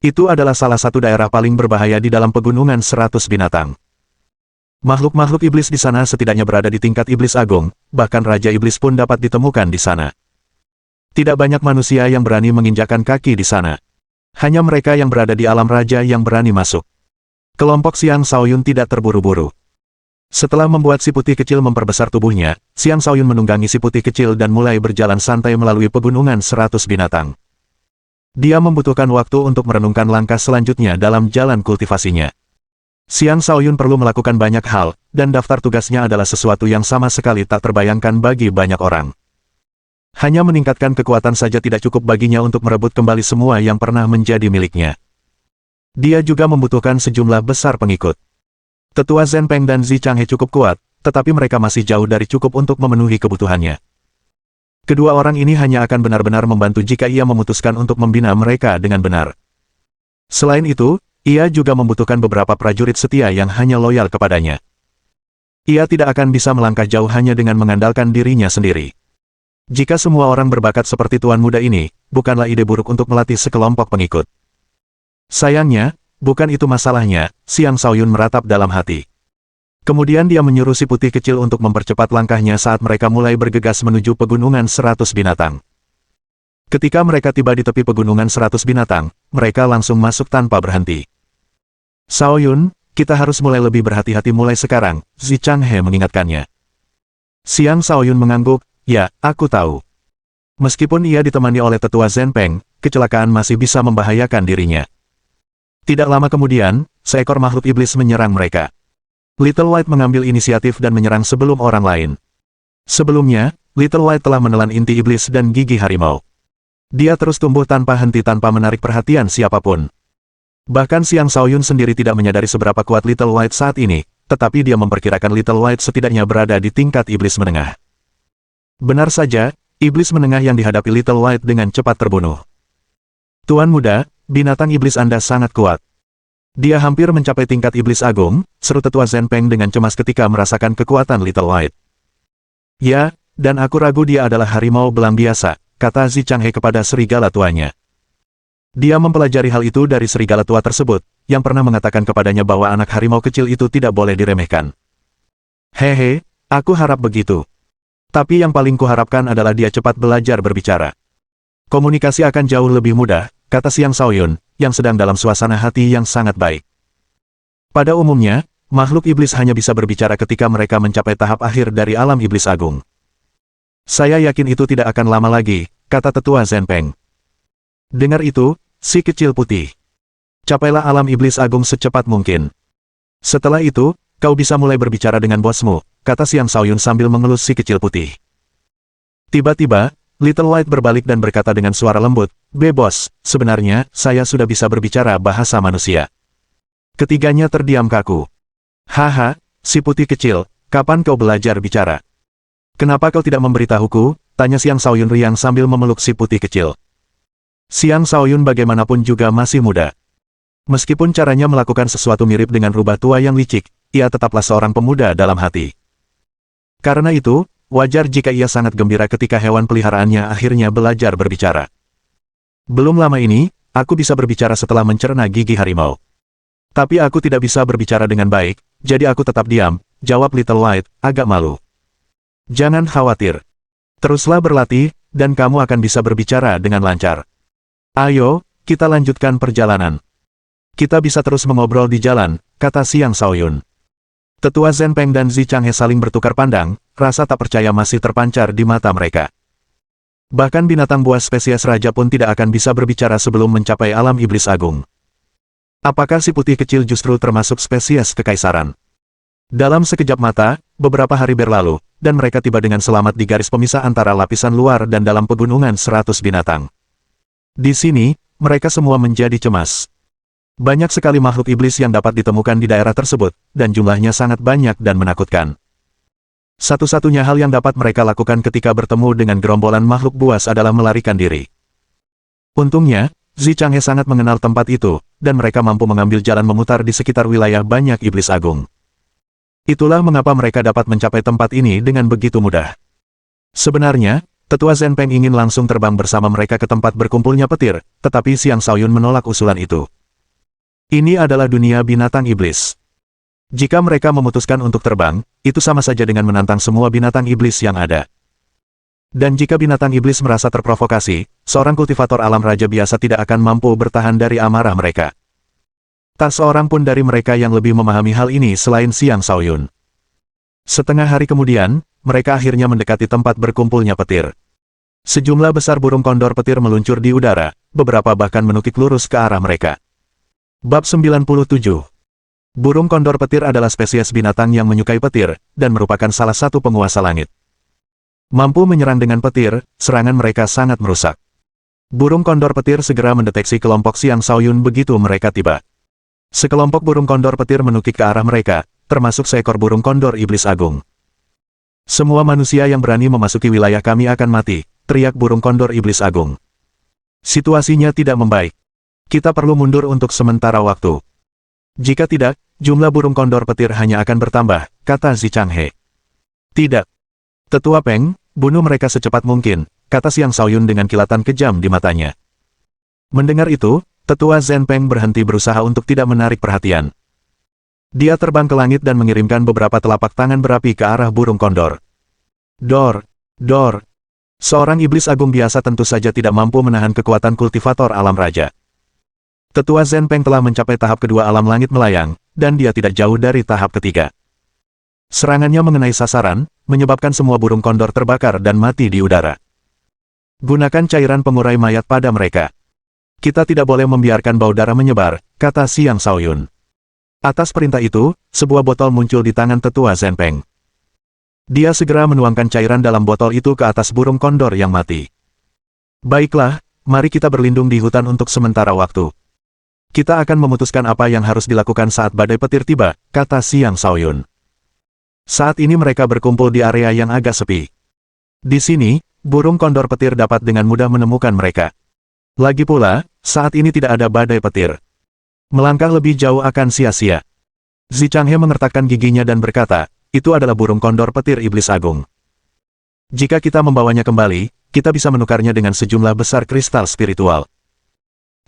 Itu adalah salah satu daerah paling berbahaya di dalam pegunungan 100 binatang. Makhluk-makhluk iblis di sana setidaknya berada di tingkat iblis agung, bahkan Raja Iblis pun dapat ditemukan di sana. Tidak banyak manusia yang berani menginjakkan kaki di sana. Hanya mereka yang berada di alam raja yang berani masuk. Kelompok Xiang Shaoyun tidak terburu-buru. Setelah membuat si putih kecil memperbesar tubuhnya, Xiang Shaoyun menunggangi si putih kecil dan mulai berjalan santai melalui pegunungan 100 binatang. Dia membutuhkan waktu untuk merenungkan langkah selanjutnya dalam jalan kultivasinya. Xiang Shaoyun perlu melakukan banyak hal, dan daftar tugasnya adalah sesuatu yang sama sekali tak terbayangkan bagi banyak orang. Hanya meningkatkan kekuatan saja tidak cukup baginya untuk merebut kembali semua yang pernah menjadi miliknya. Dia juga membutuhkan sejumlah besar pengikut. Tetua Zhen Peng dan Zi Changhe cukup kuat, tetapi mereka masih jauh dari cukup untuk memenuhi kebutuhannya. Kedua orang ini hanya akan benar-benar membantu jika ia memutuskan untuk membina mereka dengan benar. Selain itu, ia juga membutuhkan beberapa prajurit setia yang hanya loyal kepadanya. Ia tidak akan bisa melangkah jauh hanya dengan mengandalkan dirinya sendiri. Jika semua orang berbakat seperti tuan muda ini, bukanlah ide buruk untuk melatih sekelompok pengikut. Sayangnya, bukan itu masalahnya, Xiang Shaoyun meratap dalam hati. Kemudian dia menyuruh si putih kecil untuk mempercepat langkahnya saat mereka mulai bergegas menuju pegunungan 100 binatang. Ketika mereka tiba di tepi pegunungan 100 binatang, mereka langsung masuk tanpa berhenti. Shaoyun, kita harus mulai lebih berhati-hati mulai sekarang, Zi Changhe mengingatkannya. Xiang Shaoyun mengangguk. Ya, aku tahu. Meskipun ia ditemani oleh tetua Zhen Peng, kecelakaan masih bisa membahayakan dirinya. Tidak lama kemudian, seekor makhluk iblis menyerang mereka. Little White mengambil inisiatif dan menyerang sebelum orang lain. Sebelumnya, Little White telah menelan inti iblis dan gigi harimau. Dia terus tumbuh tanpa henti tanpa menarik perhatian siapapun. Bahkan Xiang Shaoyun sendiri tidak menyadari seberapa kuat Little White saat ini, tetapi dia memperkirakan Little White setidaknya berada di tingkat iblis menengah. Benar saja, iblis menengah yang dihadapi Little White dengan cepat terbunuh. Tuan muda, binatang iblis Anda sangat kuat. Dia hampir mencapai tingkat iblis agung, seru tetua Zhen Peng dengan cemas ketika merasakan kekuatan Little White. Ya, dan aku ragu dia adalah harimau belang biasa, kata Zi Changhe kepada serigala tuanya. Dia mempelajari hal itu dari serigala tua tersebut, yang pernah mengatakan kepadanya bahwa anak harimau kecil itu tidak boleh diremehkan. Hehe, aku harap begitu. Tapi yang paling kuharapkan adalah dia cepat belajar berbicara. Komunikasi akan jauh lebih mudah, kata Xiang Shaoyun, yang sedang dalam suasana hati yang sangat baik. Pada umumnya, makhluk iblis hanya bisa berbicara ketika mereka mencapai tahap akhir dari alam iblis agung. Saya yakin itu tidak akan lama lagi, kata tetua Zhen Peng. Dengar itu, si kecil putih. Capailah alam iblis agung secepat mungkin. Setelah itu, kau bisa mulai berbicara dengan bosmu, kata Xiang Shaoyun sambil mengelus si kecil putih. Tiba-tiba, Little White berbalik dan berkata dengan suara lembut, "Bos, sebenarnya, saya sudah bisa berbicara bahasa manusia." Ketiganya terdiam kaku. Haha, si putih kecil, kapan kau belajar bicara? Kenapa kau tidak memberitahuku? Tanya Xiang Shaoyun riang sambil memeluk si putih kecil. Xiang Shaoyun bagaimanapun juga masih muda. Meskipun caranya melakukan sesuatu mirip dengan rubah tua yang licik, ia tetaplah seorang pemuda dalam hati. Karena itu, wajar jika ia sangat gembira ketika hewan peliharaannya akhirnya belajar berbicara. Belum lama ini, aku bisa berbicara setelah mencerna gigi harimau. Tapi aku tidak bisa berbicara dengan baik, jadi aku tetap diam, jawab Little White, agak malu. Jangan khawatir. Teruslah berlatih, dan kamu akan bisa berbicara dengan lancar. Ayo, kita lanjutkan perjalanan. Kita bisa terus mengobrol di jalan, kata Xiang Shaoyun. Tetua Zhen Peng dan Zi Changhe saling bertukar pandang, rasa tak percaya masih terpancar di mata mereka. Bahkan binatang buas spesies raja pun tidak akan bisa berbicara sebelum mencapai alam iblis agung. Apakah si putih kecil justru termasuk spesies kekaisaran? Dalam sekejap mata, beberapa hari berlalu, dan mereka tiba dengan selamat di garis pemisah antara lapisan luar dan dalam pegunungan 100 binatang. Di sini, mereka semua menjadi cemas. Banyak sekali makhluk iblis yang dapat ditemukan di daerah tersebut, dan jumlahnya sangat banyak dan menakutkan. Satu-satunya hal yang dapat mereka lakukan ketika bertemu dengan gerombolan makhluk buas adalah melarikan diri. Untungnya, Zi Changhe sangat mengenal tempat itu, dan mereka mampu mengambil jalan memutar di sekitar wilayah banyak iblis agung. Itulah mengapa mereka dapat mencapai tempat ini dengan begitu mudah. Sebenarnya, Tetua Zhen Peng ingin langsung terbang bersama mereka ke tempat berkumpulnya petir, tetapi Xiang Shaoyun menolak usulan itu. Ini adalah dunia binatang iblis. Jika mereka memutuskan untuk terbang, itu sama saja dengan menantang semua binatang iblis yang ada. Dan jika binatang iblis merasa terprovokasi, seorang kultivator alam raja biasa tidak akan mampu bertahan dari amarah mereka. Tak seorang pun dari mereka yang lebih memahami hal ini selain Xiang Shaoyun. Setengah hari kemudian, mereka akhirnya mendekati tempat berkumpulnya petir. Sejumlah besar burung kondor petir meluncur di udara, beberapa bahkan menukik lurus ke arah mereka. Bab 97. Burung kondor petir adalah spesies binatang yang menyukai petir, dan merupakan salah satu penguasa langit. Mampu menyerang dengan petir, serangan mereka sangat merusak. Burung kondor petir segera mendeteksi kelompok Xiang Shaoyun begitu mereka tiba. Sekelompok burung kondor petir menukik ke arah mereka, termasuk seekor burung kondor iblis agung. Semua manusia yang berani memasuki wilayah kami akan mati, teriak burung kondor iblis agung. Situasinya tidak membaik. Kita perlu mundur untuk sementara waktu. Jika tidak, jumlah burung kondor petir hanya akan bertambah, kata Zi Changhe. Tidak. Tetua Peng, bunuh mereka secepat mungkin, kata Xiang Shaoyun dengan kilatan kejam di matanya. Mendengar itu, Tetua Zhen Peng berhenti berusaha untuk tidak menarik perhatian. Dia terbang ke langit dan mengirimkan beberapa telapak tangan berapi ke arah burung kondor. Dor, dor. Seorang iblis agung biasa tentu saja tidak mampu menahan kekuatan kultivator alam raja. Tetua Zhen Peng telah mencapai tahap kedua alam langit melayang, dan dia tidak jauh dari tahap ketiga. Serangannya mengenai sasaran, menyebabkan semua burung kondor terbakar dan mati di udara. Gunakan cairan pengurai mayat pada mereka. Kita tidak boleh membiarkan bau darah menyebar, kata Xiang Shaoyun. Atas perintah itu, sebuah botol muncul di tangan Tetua Zhen Peng. Dia segera menuangkan cairan dalam botol itu ke atas burung kondor yang mati. Baiklah, mari kita berlindung di hutan untuk sementara waktu. Kita akan memutuskan apa yang harus dilakukan saat badai petir tiba, kata Xiang Shaoyun. Saat ini mereka berkumpul di area yang agak sepi. Di sini, burung kondor petir dapat dengan mudah menemukan mereka. Lagi pula, saat ini tidak ada badai petir. Melangkah lebih jauh akan sia-sia. Zi Changhe mengertakkan giginya dan berkata, itu adalah burung kondor petir iblis agung. Jika kita membawanya kembali, kita bisa menukarnya dengan sejumlah besar kristal spiritual.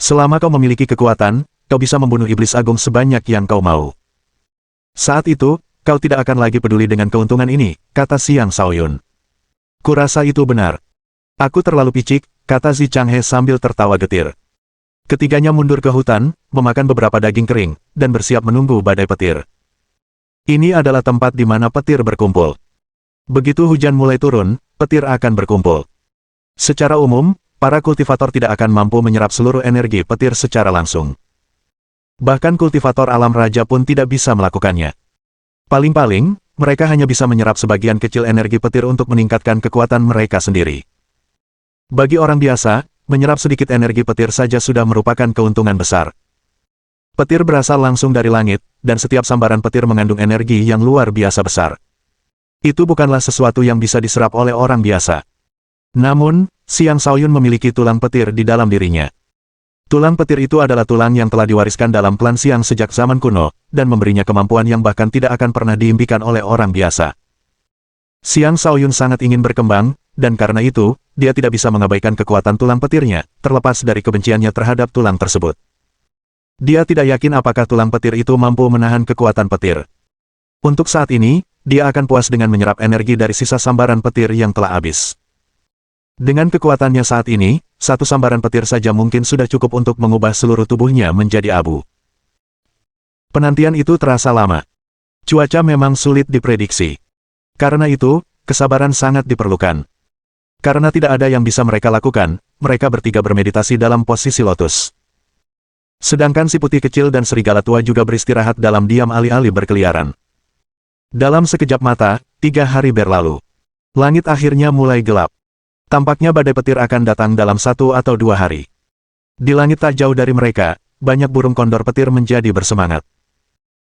Selama kau memiliki kekuatan, kau bisa membunuh iblis agung sebanyak yang kau mau. Saat itu, kau tidak akan lagi peduli dengan keuntungan ini, kata Xiang Shaoyun. Kurasa itu benar. Aku terlalu picik, kata Zi Changhe sambil tertawa getir. Ketiganya mundur ke hutan, memakan beberapa daging kering, dan bersiap menunggu badai petir. Ini adalah tempat di mana petir berkumpul. Begitu hujan mulai turun, petir akan berkumpul. Secara umum, para kultivator tidak akan mampu menyerap seluruh energi petir secara langsung. Bahkan kultivator alam raja pun tidak bisa melakukannya. Paling-paling, mereka hanya bisa menyerap sebagian kecil energi petir untuk meningkatkan kekuatan mereka sendiri. Bagi orang biasa, menyerap sedikit energi petir saja sudah merupakan keuntungan besar. Petir berasal langsung dari langit, dan setiap sambaran petir mengandung energi yang luar biasa besar. Itu bukanlah sesuatu yang bisa diserap oleh orang biasa. Namun, Xiang Shaoyun memiliki tulang petir di dalam dirinya. Tulang petir itu adalah tulang yang telah diwariskan dalam klan Xiang sejak zaman kuno, dan memberinya kemampuan yang bahkan tidak akan pernah diimpikan oleh orang biasa. Xiang Shaoyun sangat ingin berkembang, dan karena itu, dia tidak bisa mengabaikan kekuatan tulang petirnya, terlepas dari kebenciannya terhadap tulang tersebut. Dia tidak yakin apakah tulang petir itu mampu menahan kekuatan petir. Untuk saat ini, dia akan puas dengan menyerap energi dari sisa sambaran petir yang telah habis. Dengan kekuatannya saat ini, satu sambaran petir saja mungkin sudah cukup untuk mengubah seluruh tubuhnya menjadi abu. Penantian itu terasa lama. Cuaca memang sulit diprediksi. Karena itu, kesabaran sangat diperlukan. Karena tidak ada yang bisa mereka lakukan, mereka bertiga bermeditasi dalam posisi lotus. Sedangkan si putih kecil dan serigala tua juga beristirahat dalam diam alih-alih berkeliaran. Dalam sekejap mata, 3 hari berlalu. Langit akhirnya mulai gelap. Tampaknya badai petir akan datang dalam 1 atau 2 hari. Di langit tak jauh dari mereka, banyak burung kondor petir menjadi bersemangat.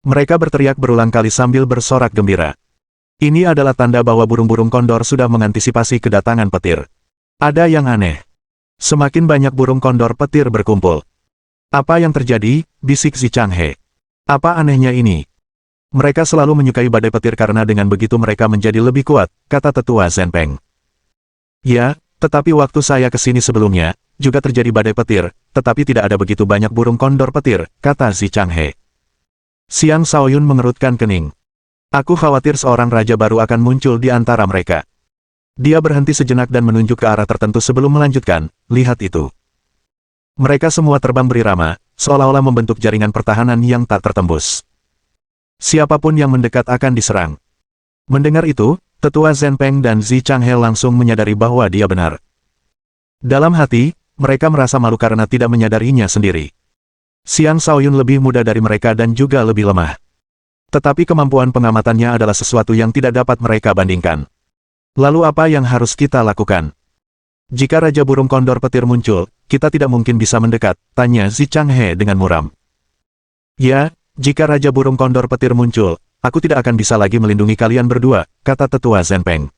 Mereka berteriak berulang kali sambil bersorak gembira. Ini adalah tanda bahwa burung-burung kondor sudah mengantisipasi kedatangan petir. Ada yang aneh. Semakin banyak burung kondor petir berkumpul. Apa yang terjadi? Bisik si Changhe. Apa anehnya ini? Mereka selalu menyukai badai petir karena dengan begitu mereka menjadi lebih kuat, kata tetua Zhenpeng. Ya, tetapi waktu saya ke sini sebelumnya, juga terjadi badai petir, tetapi tidak ada begitu banyak burung kondor petir, kata si Changhe. Xiang Shaoyun mengerutkan kening. Aku khawatir seorang raja baru akan muncul di antara mereka. Dia berhenti sejenak dan menunjuk ke arah tertentu sebelum melanjutkan, lihat itu. Mereka semua terbang berirama, seolah-olah membentuk jaringan pertahanan yang tak tertembus. Siapapun yang mendekat akan diserang. Mendengar itu, tetua Zhenpeng dan Zi Changhe langsung menyadari bahwa dia benar. Dalam hati, mereka merasa malu karena tidak menyadarinya sendiri. Xiang Shaoyun lebih muda dari mereka dan juga lebih lemah. Tetapi kemampuan pengamatannya adalah sesuatu yang tidak dapat mereka bandingkan. Lalu apa yang harus kita lakukan? Jika Raja Burung Kondor Petir muncul, kita tidak mungkin bisa mendekat, tanya Zi Changhe dengan muram. Ya, jika Raja Burung Kondor Petir muncul, aku tidak akan bisa lagi melindungi kalian berdua, kata tetua Zhenpeng.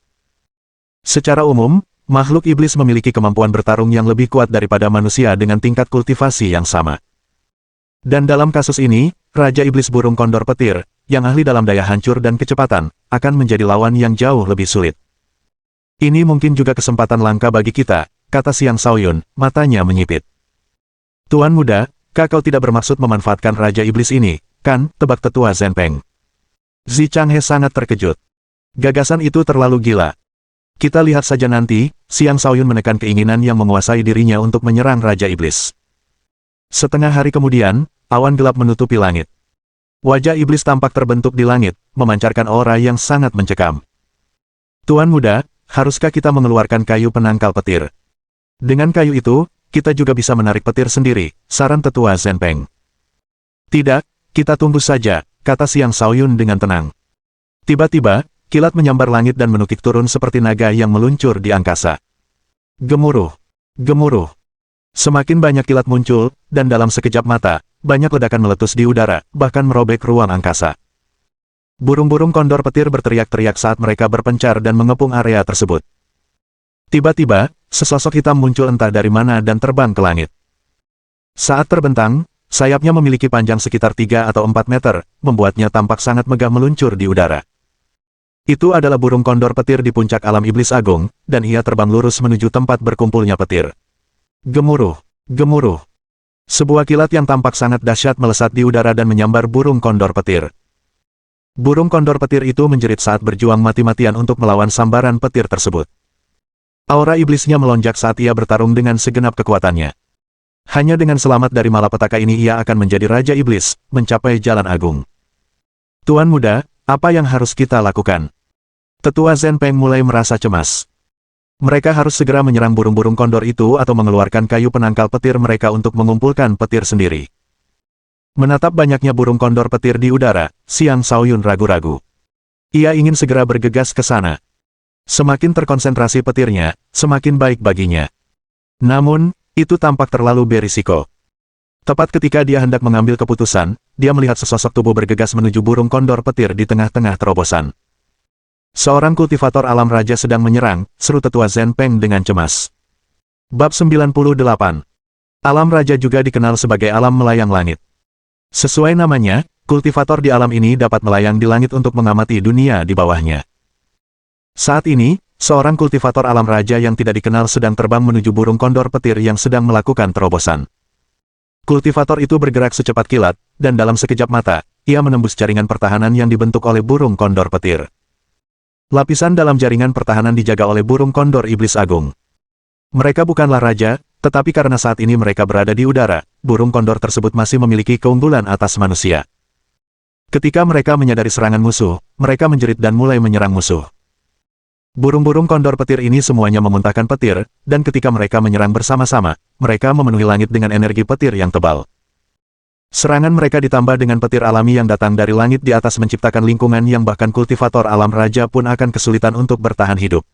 Secara umum, makhluk iblis memiliki kemampuan bertarung yang lebih kuat daripada manusia dengan tingkat kultivasi yang sama. Dan dalam kasus ini, Raja Iblis Burung Kondor Petir, yang ahli dalam daya hancur dan kecepatan, akan menjadi lawan yang jauh lebih sulit. Ini mungkin juga kesempatan langka bagi kita, kata Xiang Shaoyun, matanya menyipit. Tuan muda, kau tidak bermaksud memanfaatkan Raja Iblis ini, kan, tebak tetua Zhenpeng. Zi Changhe sangat terkejut. Gagasan itu terlalu gila. Kita lihat saja nanti, Xiang Shaoyun menekan keinginan yang menguasai dirinya untuk menyerang Raja Iblis. Setengah hari kemudian, awan gelap menutupi langit. Wajah iblis tampak terbentuk di langit, memancarkan aura yang sangat mencekam. Tuan muda, haruskah kita mengeluarkan kayu penangkal petir? Dengan kayu itu, kita juga bisa menarik petir sendiri, saran tetua Zhenpeng. Tidak, kita tunggu saja, kata Xiang Shaoyun dengan tenang. Tiba-tiba, kilat menyambar langit dan menukik turun seperti naga yang meluncur di angkasa. Gemuruh, gemuruh. Semakin banyak kilat muncul, dan dalam sekejap mata, banyak ledakan meletus di udara, bahkan merobek ruang angkasa. Burung-burung kondor petir berteriak-teriak saat mereka berpencar dan mengepung area tersebut. Tiba-tiba, sesosok hitam muncul entah dari mana dan terbang ke langit. Saat terbentang, sayapnya memiliki panjang sekitar 3 atau 4 meter, membuatnya tampak sangat megah meluncur di udara. Itu adalah burung kondor petir di puncak alam iblis agung, dan ia terbang lurus menuju tempat berkumpulnya petir. Gemuruh, gemuruh. Sebuah kilat yang tampak sangat dahsyat melesat di udara dan menyambar burung kondor petir. Burung kondor petir itu menjerit saat berjuang mati-matian untuk melawan sambaran petir tersebut. Aura iblisnya melonjak saat ia bertarung dengan segenap kekuatannya. Hanya dengan selamat dari malapetaka ini ia akan menjadi Raja Iblis, mencapai Jalan Agung. Tuan muda, apa yang harus kita lakukan? Tetua Zhenpeng mulai merasa cemas. Mereka harus segera menyerang burung-burung kondor itu atau mengeluarkan kayu penangkal petir mereka untuk mengumpulkan petir sendiri. Menatap banyaknya burung kondor petir di udara, Xiang Shaoyun ragu-ragu. Ia ingin segera bergegas ke sana. Semakin terkonsentrasi petirnya, semakin baik baginya. Namun, itu tampak terlalu berisiko. Tepat ketika dia hendak mengambil keputusan, dia melihat sesosok tubuh bergegas menuju burung kondor petir di tengah-tengah terobosan. Seorang kultivator alam raja sedang menyerang, seru tetua Zhen Peng dengan cemas. Bab 98. Alam raja juga dikenal sebagai alam melayang langit. Sesuai namanya, kultivator di alam ini dapat melayang di langit untuk mengamati dunia di bawahnya. Saat ini, seorang kultivator alam raja yang tidak dikenal sedang terbang menuju burung kondor petir yang sedang melakukan terobosan. Kultivator itu bergerak secepat kilat, dan dalam sekejap mata, ia menembus jaringan pertahanan yang dibentuk oleh burung kondor petir. Lapisan dalam jaringan pertahanan dijaga oleh burung kondor iblis agung. Mereka bukanlah raja, tetapi karena saat ini mereka berada di udara, burung kondor tersebut masih memiliki keunggulan atas manusia. Ketika mereka menyadari serangan musuh, mereka menjerit dan mulai menyerang musuh. Burung-burung kondor petir ini semuanya memuntahkan petir, dan ketika mereka menyerang bersama-sama, mereka memenuhi langit dengan energi petir yang tebal. Serangan mereka ditambah dengan petir alami yang datang dari langit di atas menciptakan lingkungan yang bahkan kultivator alam raja pun akan kesulitan untuk bertahan hidup.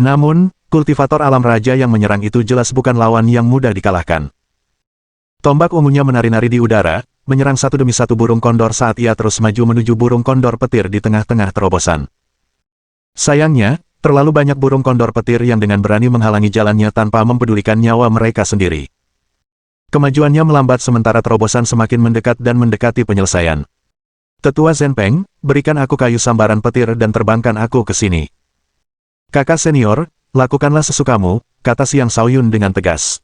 Namun, kultivator alam raja yang menyerang itu jelas bukan lawan yang mudah dikalahkan. Tombak ungunya menari-nari di udara, menyerang satu demi satu burung kondor saat ia terus maju menuju burung kondor petir di tengah-tengah terobosan. Sayangnya, terlalu banyak burung kondor petir yang dengan berani menghalangi jalannya tanpa mempedulikan nyawa mereka sendiri. Kemajuannya melambat sementara terobosan semakin mendekat dan mendekati penyelesaian. Tetua Zhen Peng, berikan aku kayu sambaran petir dan terbangkan aku ke sini. Kakak senior, lakukanlah sesukamu, kata Xiang Shaoyun dengan tegas.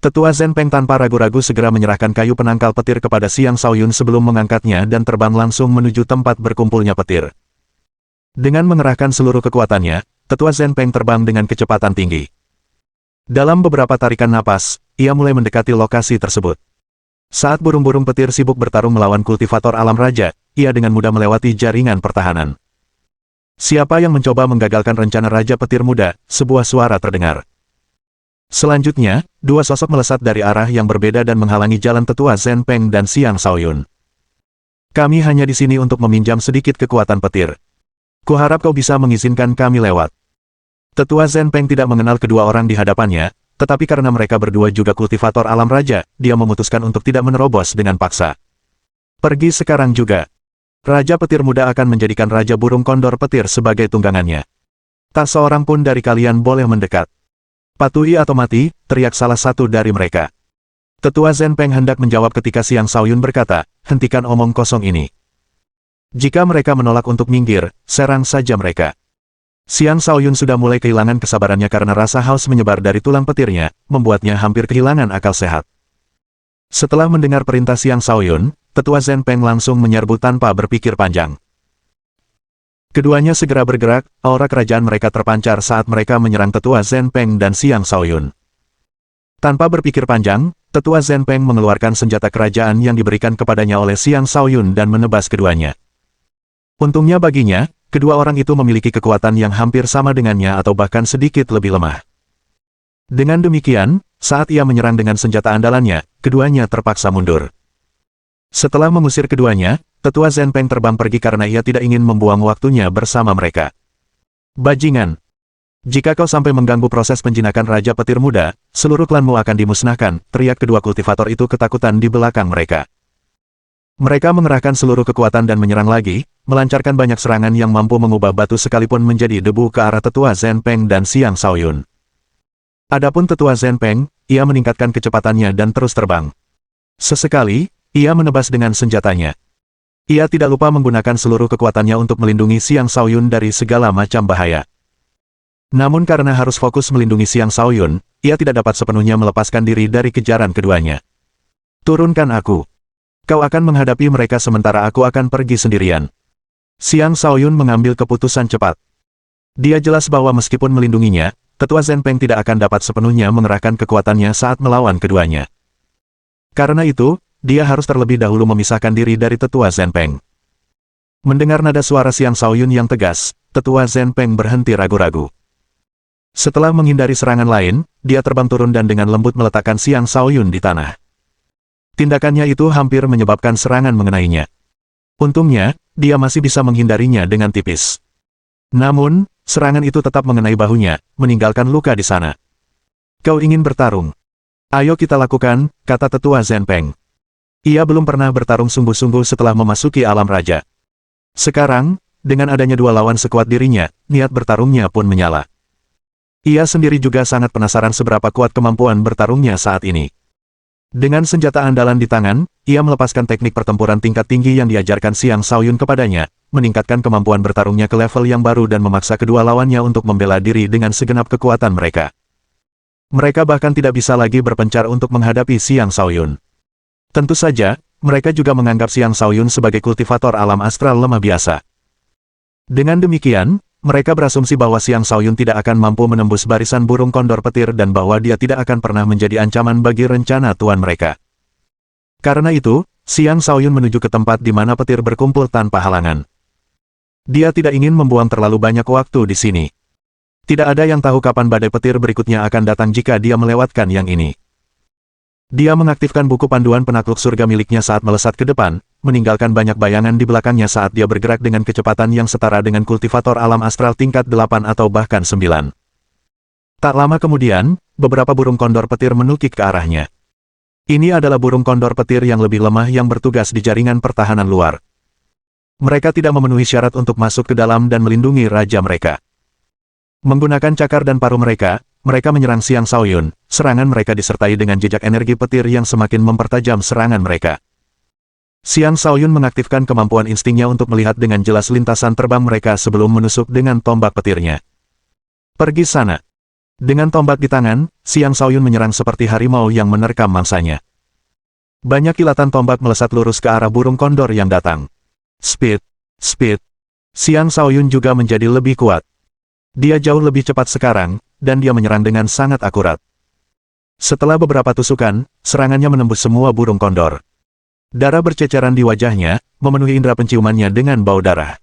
Tetua Zhen Peng tanpa ragu-ragu segera menyerahkan kayu penangkal petir kepada Xiang Shaoyun sebelum mengangkatnya dan terbang langsung menuju tempat berkumpulnya petir. Dengan mengerahkan seluruh kekuatannya, Tetua Zhen Peng terbang dengan kecepatan tinggi. Dalam beberapa tarikan napas, ia mulai mendekati lokasi tersebut. Saat burung-burung petir sibuk bertarung melawan kultivator alam raja, ia dengan mudah melewati jaringan pertahanan. Siapa yang mencoba menggagalkan rencana Raja Petir Muda? Sebuah suara terdengar. Selanjutnya, dua sosok melesat dari arah yang berbeda dan menghalangi jalan Tetua Zhen Peng dan Xiang Shaoyun. Kami hanya di sini untuk meminjam sedikit kekuatan petir. Kuharap kau bisa mengizinkan kami lewat. Tetua Zhen Peng tidak mengenal kedua orang di hadapannya, tetapi karena mereka berdua juga kultivator alam raja, dia memutuskan untuk tidak menerobos dengan paksa. Pergi sekarang juga. Raja Petir Muda akan menjadikan Raja Burung Kondor Petir sebagai tunggangannya. Tak seorang pun dari kalian boleh mendekat. Patuhi atau mati, teriak salah satu dari mereka. Tetua Zhen Peng hendak menjawab ketika Xiang Shaoyun berkata, hentikan omong kosong ini. Jika mereka menolak untuk minggir, serang saja mereka. Xiang Shaoyun sudah mulai kehilangan kesabarannya karena rasa haus menyebar dari tulang petirnya, membuatnya hampir kehilangan akal sehat. Setelah mendengar perintah Xiang Shaoyun, Tetua Zhen Peng langsung menyerbu tanpa berpikir panjang. Keduanya segera bergerak, aura kerajaan mereka terpancar saat mereka menyerang Tetua Zhen Peng dan Xiang Shaoyun. Tanpa berpikir panjang, Tetua Zhen Peng mengeluarkan senjata kerajaan yang diberikan kepadanya oleh Xiang Shaoyun dan menebas keduanya. Untungnya baginya, kedua orang itu memiliki kekuatan yang hampir sama dengannya atau bahkan sedikit lebih lemah. Dengan demikian, saat ia menyerang dengan senjata andalannya, keduanya terpaksa mundur. Setelah mengusir keduanya, Tetua Zhen Peng terbang pergi karena ia tidak ingin membuang waktunya bersama mereka. Bajingan! Jika kau sampai mengganggu proses penjinakan Raja Petir Muda, seluruh klanmu akan dimusnahkan, teriak kedua kultivator itu ketakutan di belakang mereka. Mereka mengerahkan seluruh kekuatan dan menyerang lagi, melancarkan banyak serangan yang mampu mengubah batu sekalipun menjadi debu ke arah Tetua Zhen Peng dan Xiang Shaoyun. Adapun Tetua Zhen Peng, ia meningkatkan kecepatannya dan terus terbang. Sesekali, ia menebas dengan senjatanya. Ia tidak lupa menggunakan seluruh kekuatannya untuk melindungi Xiang Shaoyun dari segala macam bahaya. Namun karena harus fokus melindungi Xiang Shaoyun, ia tidak dapat sepenuhnya melepaskan diri dari kejaran keduanya. Turunkan aku. Kau akan menghadapi mereka sementara aku akan pergi sendirian. Xiang Shaoyun mengambil keputusan cepat. Dia jelas bahwa meskipun melindunginya, Tetua Zhen Peng tidak akan dapat sepenuhnya mengerahkan kekuatannya saat melawan keduanya. Karena itu, dia harus terlebih dahulu memisahkan diri dari Tetua Zhen Peng. Mendengar nada suara Xiang Shaoyun yang tegas, Tetua Zhen Peng berhenti ragu-ragu. Setelah menghindari serangan lain, dia terbang turun dan dengan lembut meletakkan Xiang Shaoyun di tanah. Tindakannya itu hampir menyebabkan serangan mengenainya. Untungnya, dia masih bisa menghindarinya dengan tipis. Namun, serangan itu tetap mengenai bahunya, meninggalkan luka di sana. Kau ingin bertarung? Ayo kita lakukan, kata tetua Zenpeng. Ia belum pernah bertarung sungguh-sungguh setelah memasuki alam raja. Sekarang, dengan adanya dua lawan sekuat dirinya, niat bertarungnya pun menyala. Ia sendiri juga sangat penasaran seberapa kuat kemampuan bertarungnya saat ini. Dengan senjata andalan di tangan, ia melepaskan teknik pertempuran tingkat tinggi yang diajarkan Xiang Shaoyun kepadanya, meningkatkan kemampuan bertarungnya ke level yang baru dan memaksa kedua lawannya untuk membela diri dengan segenap kekuatan mereka. Mereka bahkan tidak bisa lagi berpencar untuk menghadapi Xiang Shaoyun. Tentu saja, mereka juga menganggap Xiang Shaoyun sebagai kultivator alam astral lemah biasa. Dengan demikian, mereka berasumsi bahwa Xiang Shaoyun tidak akan mampu menembus barisan burung kondor petir dan bahwa dia tidak akan pernah menjadi ancaman bagi rencana tuan mereka. Karena itu, Xiang Shaoyun menuju ke tempat di mana petir berkumpul tanpa halangan. Dia tidak ingin membuang terlalu banyak waktu di sini. Tidak ada yang tahu kapan badai petir berikutnya akan datang jika dia melewatkan yang ini. Dia mengaktifkan buku panduan penakluk surga miliknya saat melesat ke depan, meninggalkan banyak bayangan di belakangnya saat dia bergerak dengan kecepatan yang setara dengan kultivator alam astral tingkat 8 atau bahkan 9. Tak lama kemudian, beberapa burung kondor petir menukik ke arahnya. Ini adalah burung kondor petir yang lebih lemah yang bertugas di jaringan pertahanan luar. Mereka tidak memenuhi syarat untuk masuk ke dalam dan melindungi raja mereka. Menggunakan cakar dan paruh mereka menyerang Xiang Shaoyun. Serangan mereka disertai dengan jejak energi petir yang semakin mempertajam serangan mereka. Xiang Shaoyun mengaktifkan kemampuan instingnya untuk melihat dengan jelas lintasan terbang mereka sebelum menusuk dengan tombak petirnya. Pergi sana. Dengan tombak di tangan, Xiang Shaoyun menyerang seperti harimau yang menerkam mangsanya. Banyak kilatan tombak melesat lurus ke arah burung kondor yang datang. Speed. Xiang Shaoyun juga menjadi lebih kuat. Dia jauh lebih cepat sekarang, dan dia menyerang dengan sangat akurat. Setelah beberapa tusukan, serangannya menembus semua burung kondor. Darah berceceran di wajahnya, memenuhi indera penciumannya dengan bau darah.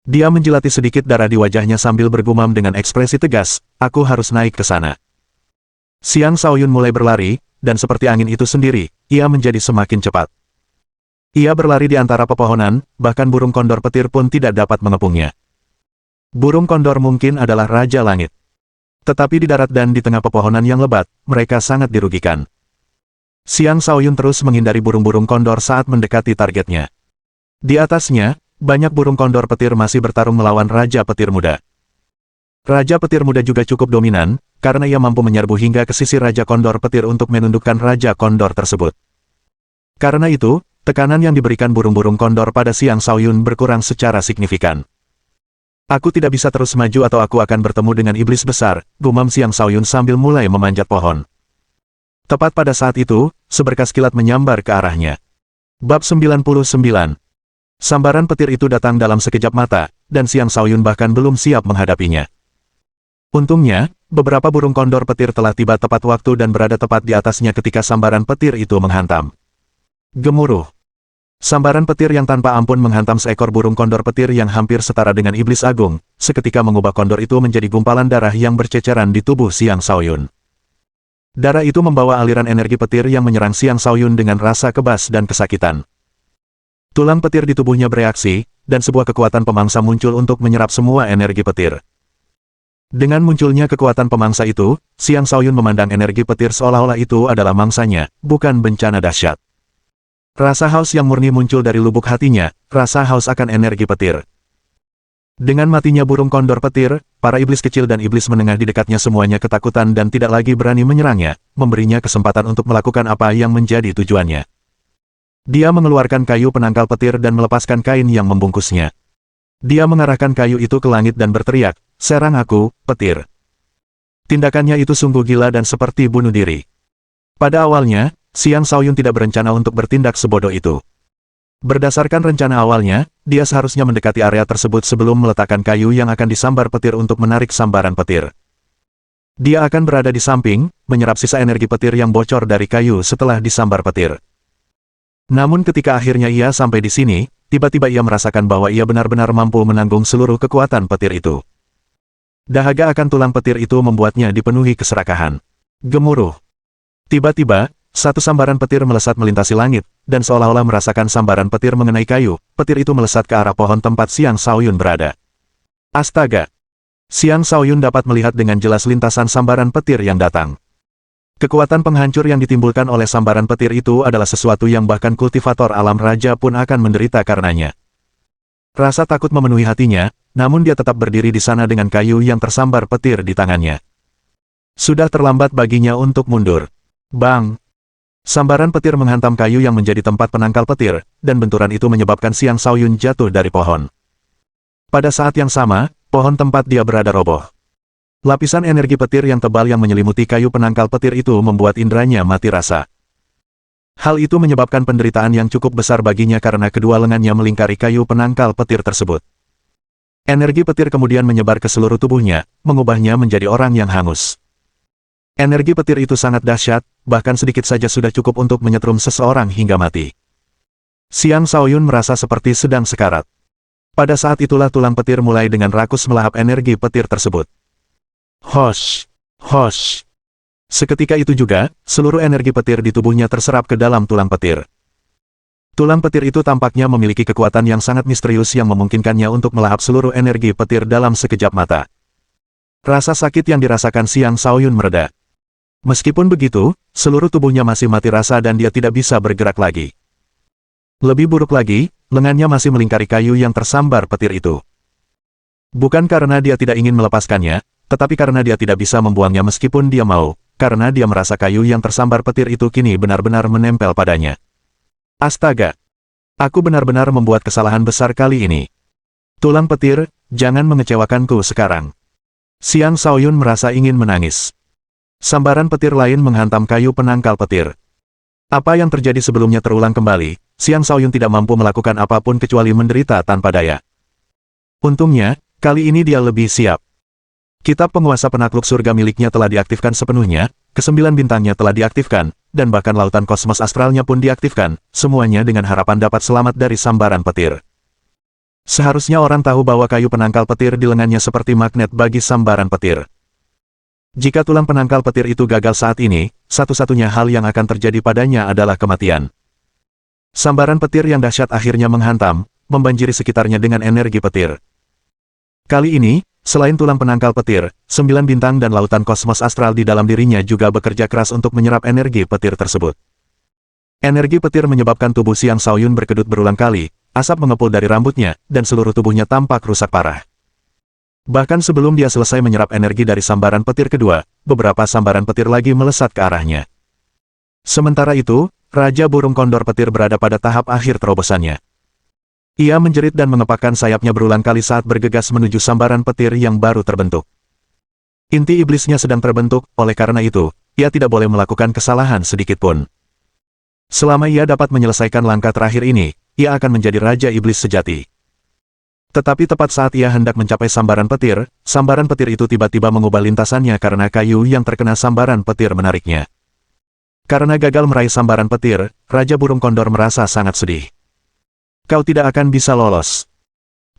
Dia menjilati sedikit darah di wajahnya sambil bergumam dengan ekspresi tegas, aku harus naik ke sana. Xiang Shaoyun mulai berlari, dan seperti angin itu sendiri, ia menjadi semakin cepat. Ia berlari di antara pepohonan, bahkan burung kondor petir pun tidak dapat mengepungnya. Burung kondor mungkin adalah Raja Langit. Tetapi di darat dan di tengah pepohonan yang lebat, mereka sangat dirugikan. Xiang Shaoyun terus menghindari burung-burung kondor saat mendekati targetnya. Di atasnya, banyak burung kondor petir masih bertarung melawan Raja Petir Muda. Raja Petir Muda juga cukup dominan, karena ia mampu menyerbu hingga ke sisi Raja Kondor Petir untuk menundukkan Raja Kondor tersebut. Karena itu, tekanan yang diberikan burung-burung kondor pada Xiang Shaoyun berkurang secara signifikan. Aku tidak bisa terus maju atau aku akan bertemu dengan iblis besar, gumam Xiang Shaoyun sambil mulai memanjat pohon. Tepat pada saat itu, seberkas kilat menyambar ke arahnya. Bab 99. Sambaran petir itu datang dalam sekejap mata, dan Xiang Shaoyun bahkan belum siap menghadapinya. Untungnya, beberapa burung kondor petir telah tiba tepat waktu dan berada tepat di atasnya ketika sambaran petir itu menghantam. Gemuruh. Sambaran petir yang tanpa ampun menghantam seekor burung kondor petir yang hampir setara dengan iblis agung, seketika mengubah kondor itu menjadi gumpalan darah yang berceceran di tubuh Xiang Shaoyun. Darah itu membawa aliran energi petir yang menyerang Xiang Shaoyun dengan rasa kebas dan kesakitan. Tulang petir di tubuhnya bereaksi, dan sebuah kekuatan pemangsa muncul untuk menyerap semua energi petir. Dengan munculnya kekuatan pemangsa itu, Xiang Shaoyun memandang energi petir seolah-olah itu adalah mangsanya, bukan bencana dahsyat. Rasa haus yang murni muncul dari lubuk hatinya, rasa haus akan energi petir. Dengan matinya burung kondor petir, para iblis kecil dan iblis menengah di dekatnya semuanya ketakutan dan tidak lagi berani menyerangnya, memberinya kesempatan untuk melakukan apa yang menjadi tujuannya. Dia mengeluarkan kayu penangkal petir dan melepaskan kain yang membungkusnya. Dia mengarahkan kayu itu ke langit dan berteriak, serang aku, petir. Tindakannya itu sungguh gila dan seperti bunuh diri. Pada awalnya, Xiang Shaoyun tidak berencana untuk bertindak sebodoh itu. Berdasarkan rencana awalnya, dia seharusnya mendekati area tersebut sebelum meletakkan kayu yang akan disambar petir untuk menarik sambaran petir. Dia akan berada di samping, menyerap sisa energi petir yang bocor dari kayu setelah disambar petir. Namun ketika akhirnya ia sampai di sini, tiba-tiba ia merasakan bahwa ia benar-benar mampu menanggung seluruh kekuatan petir itu. Dahaga akan tulang petir itu membuatnya dipenuhi keserakahan. Gemuruh. Tiba-tiba, satu sambaran petir melesat melintasi langit, dan seolah-olah merasakan sambaran petir mengenai kayu, petir itu melesat ke arah pohon tempat Xiang Shaoyun berada. Astaga! Xiang Shaoyun dapat melihat dengan jelas lintasan sambaran petir yang datang. Kekuatan penghancur yang ditimbulkan oleh sambaran petir itu adalah sesuatu yang bahkan kultivator alam raja pun akan menderita karenanya. Rasa takut memenuhi hatinya, namun dia tetap berdiri di sana dengan kayu yang tersambar petir di tangannya. Sudah terlambat baginya untuk mundur. Bang! Sambaran petir menghantam kayu yang menjadi tempat penangkal petir, dan benturan itu menyebabkan Xiang Shaoyun jatuh dari pohon. Pada saat yang sama, pohon tempat dia berada roboh. Lapisan energi petir yang tebal yang menyelimuti kayu penangkal petir itu membuat indranya mati rasa. Hal itu menyebabkan penderitaan yang cukup besar baginya karena kedua lengannya melingkari kayu penangkal petir tersebut. Energi petir kemudian menyebar ke seluruh tubuhnya, mengubahnya menjadi orang yang hangus. Energi petir itu sangat dahsyat, bahkan sedikit saja sudah cukup untuk menyetrum seseorang hingga mati. Xiang Shaoyun merasa seperti sedang sekarat. Pada saat itulah tulang petir mulai dengan rakus melahap energi petir tersebut. Hosh! Hosh! Seketika itu juga, seluruh energi petir di tubuhnya terserap ke dalam tulang petir. Tulang petir itu tampaknya memiliki kekuatan yang sangat misterius yang memungkinkannya untuk melahap seluruh energi petir dalam sekejap mata. Rasa sakit yang dirasakan Xiang Shaoyun mereda. Meskipun begitu, seluruh tubuhnya masih mati rasa dan dia tidak bisa bergerak lagi. Lebih buruk lagi, lengannya masih melingkari kayu yang tersambar petir itu. Bukan karena dia tidak ingin melepaskannya, tetapi karena dia tidak bisa membuangnya meskipun dia mau, karena dia merasa kayu yang tersambar petir itu kini benar-benar menempel padanya. Astaga! Aku benar-benar membuat kesalahan besar kali ini. Tulang petir, jangan mengecewakanku sekarang. Xiang Shaoyun merasa ingin menangis. Sambaran petir lain menghantam kayu penangkal petir. Apa yang terjadi sebelumnya terulang kembali, Xiang Shaoyun tidak mampu melakukan apapun kecuali menderita tanpa daya. Untungnya, kali ini dia lebih siap. Kitab penguasa penakluk surga miliknya telah diaktifkan sepenuhnya, ke-9 bintangnya telah diaktifkan, dan bahkan lautan kosmos astralnya pun diaktifkan, semuanya dengan harapan dapat selamat dari sambaran petir. Seharusnya orang tahu bahwa kayu penangkal petir di lengannya seperti magnet bagi sambaran petir. Jika tulang penangkal petir itu gagal saat ini, satu-satunya hal yang akan terjadi padanya adalah kematian. Sambaran petir yang dahsyat akhirnya menghantam, membanjiri sekitarnya dengan energi petir. Kali ini, selain tulang penangkal petir, 9 bintang dan lautan kosmos astral di dalam dirinya juga bekerja keras untuk menyerap energi petir tersebut. Energi petir menyebabkan tubuh Xiang Shaoyun berkedut berulang kali, asap mengepul dari rambutnya, dan seluruh tubuhnya tampak rusak parah. Bahkan sebelum dia selesai menyerap energi dari sambaran petir kedua, beberapa sambaran petir lagi melesat ke arahnya. Sementara itu, Raja Burung Kondor Petir berada pada tahap akhir terobosannya. Ia menjerit dan mengepakkan sayapnya berulang kali saat bergegas menuju sambaran petir yang baru terbentuk. Inti iblisnya sedang terbentuk, oleh karena itu, ia tidak boleh melakukan kesalahan sedikitpun. Selama ia dapat menyelesaikan langkah terakhir ini, ia akan menjadi Raja Iblis sejati. Tetapi tepat saat ia hendak mencapai sambaran petir itu tiba-tiba mengubah lintasannya karena kayu yang terkena sambaran petir menariknya. Karena gagal meraih sambaran petir, Raja Burung Kondor merasa sangat sedih. Kau tidak akan bisa lolos.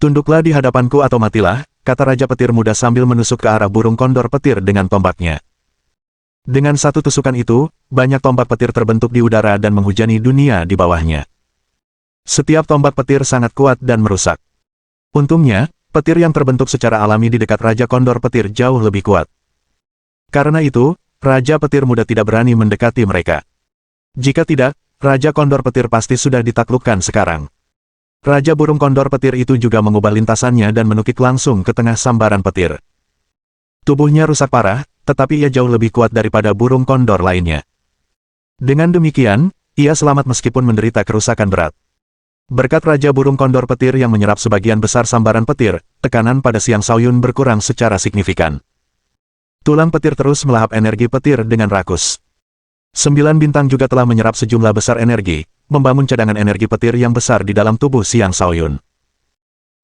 Tunduklah di hadapanku atau matilah, kata Raja Petir Muda sambil menusuk ke arah burung kondor petir dengan tombaknya. Dengan satu tusukan itu, banyak tombak petir terbentuk di udara dan menghujani dunia di bawahnya. Setiap tombak petir sangat kuat dan merusak. Untungnya, petir yang terbentuk secara alami di dekat Raja Kondor Petir jauh lebih kuat. Karena itu, Raja Petir Muda tidak berani mendekati mereka. Jika tidak, Raja Kondor Petir pasti sudah ditaklukkan sekarang. Raja Burung Kondor Petir itu juga mengubah lintasannya dan menukik langsung ke tengah sambaran petir. Tubuhnya rusak parah, tetapi ia jauh lebih kuat daripada burung kondor lainnya. Dengan demikian, ia selamat meskipun menderita kerusakan berat. Berkat Raja Burung Kondor Petir yang menyerap sebagian besar sambaran petir, tekanan pada Xiang Shaoyun berkurang secara signifikan. Tulang petir terus melahap energi petir dengan rakus. 9 bintang juga telah menyerap sejumlah besar energi, membangun cadangan energi petir yang besar di dalam tubuh Xiang Shaoyun.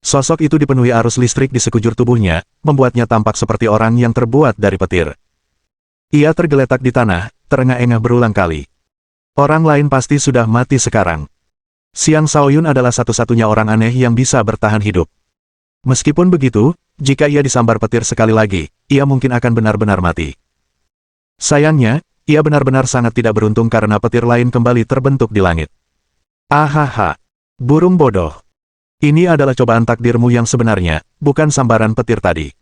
Sosok itu dipenuhi arus listrik di sekujur tubuhnya, membuatnya tampak seperti orang yang terbuat dari petir. Ia tergeletak di tanah, terengah-engah berulang kali. Orang lain pasti sudah mati sekarang. Xiang Shaoyun adalah satu-satunya orang aneh yang bisa bertahan hidup. Meskipun begitu, jika ia disambar petir sekali lagi, ia mungkin akan benar-benar mati. Sayangnya, ia benar-benar sangat tidak beruntung karena petir lain kembali terbentuk di langit. Ahaha! Burung bodoh! Ini adalah cobaan takdirmu yang sebenarnya, bukan sambaran petir tadi.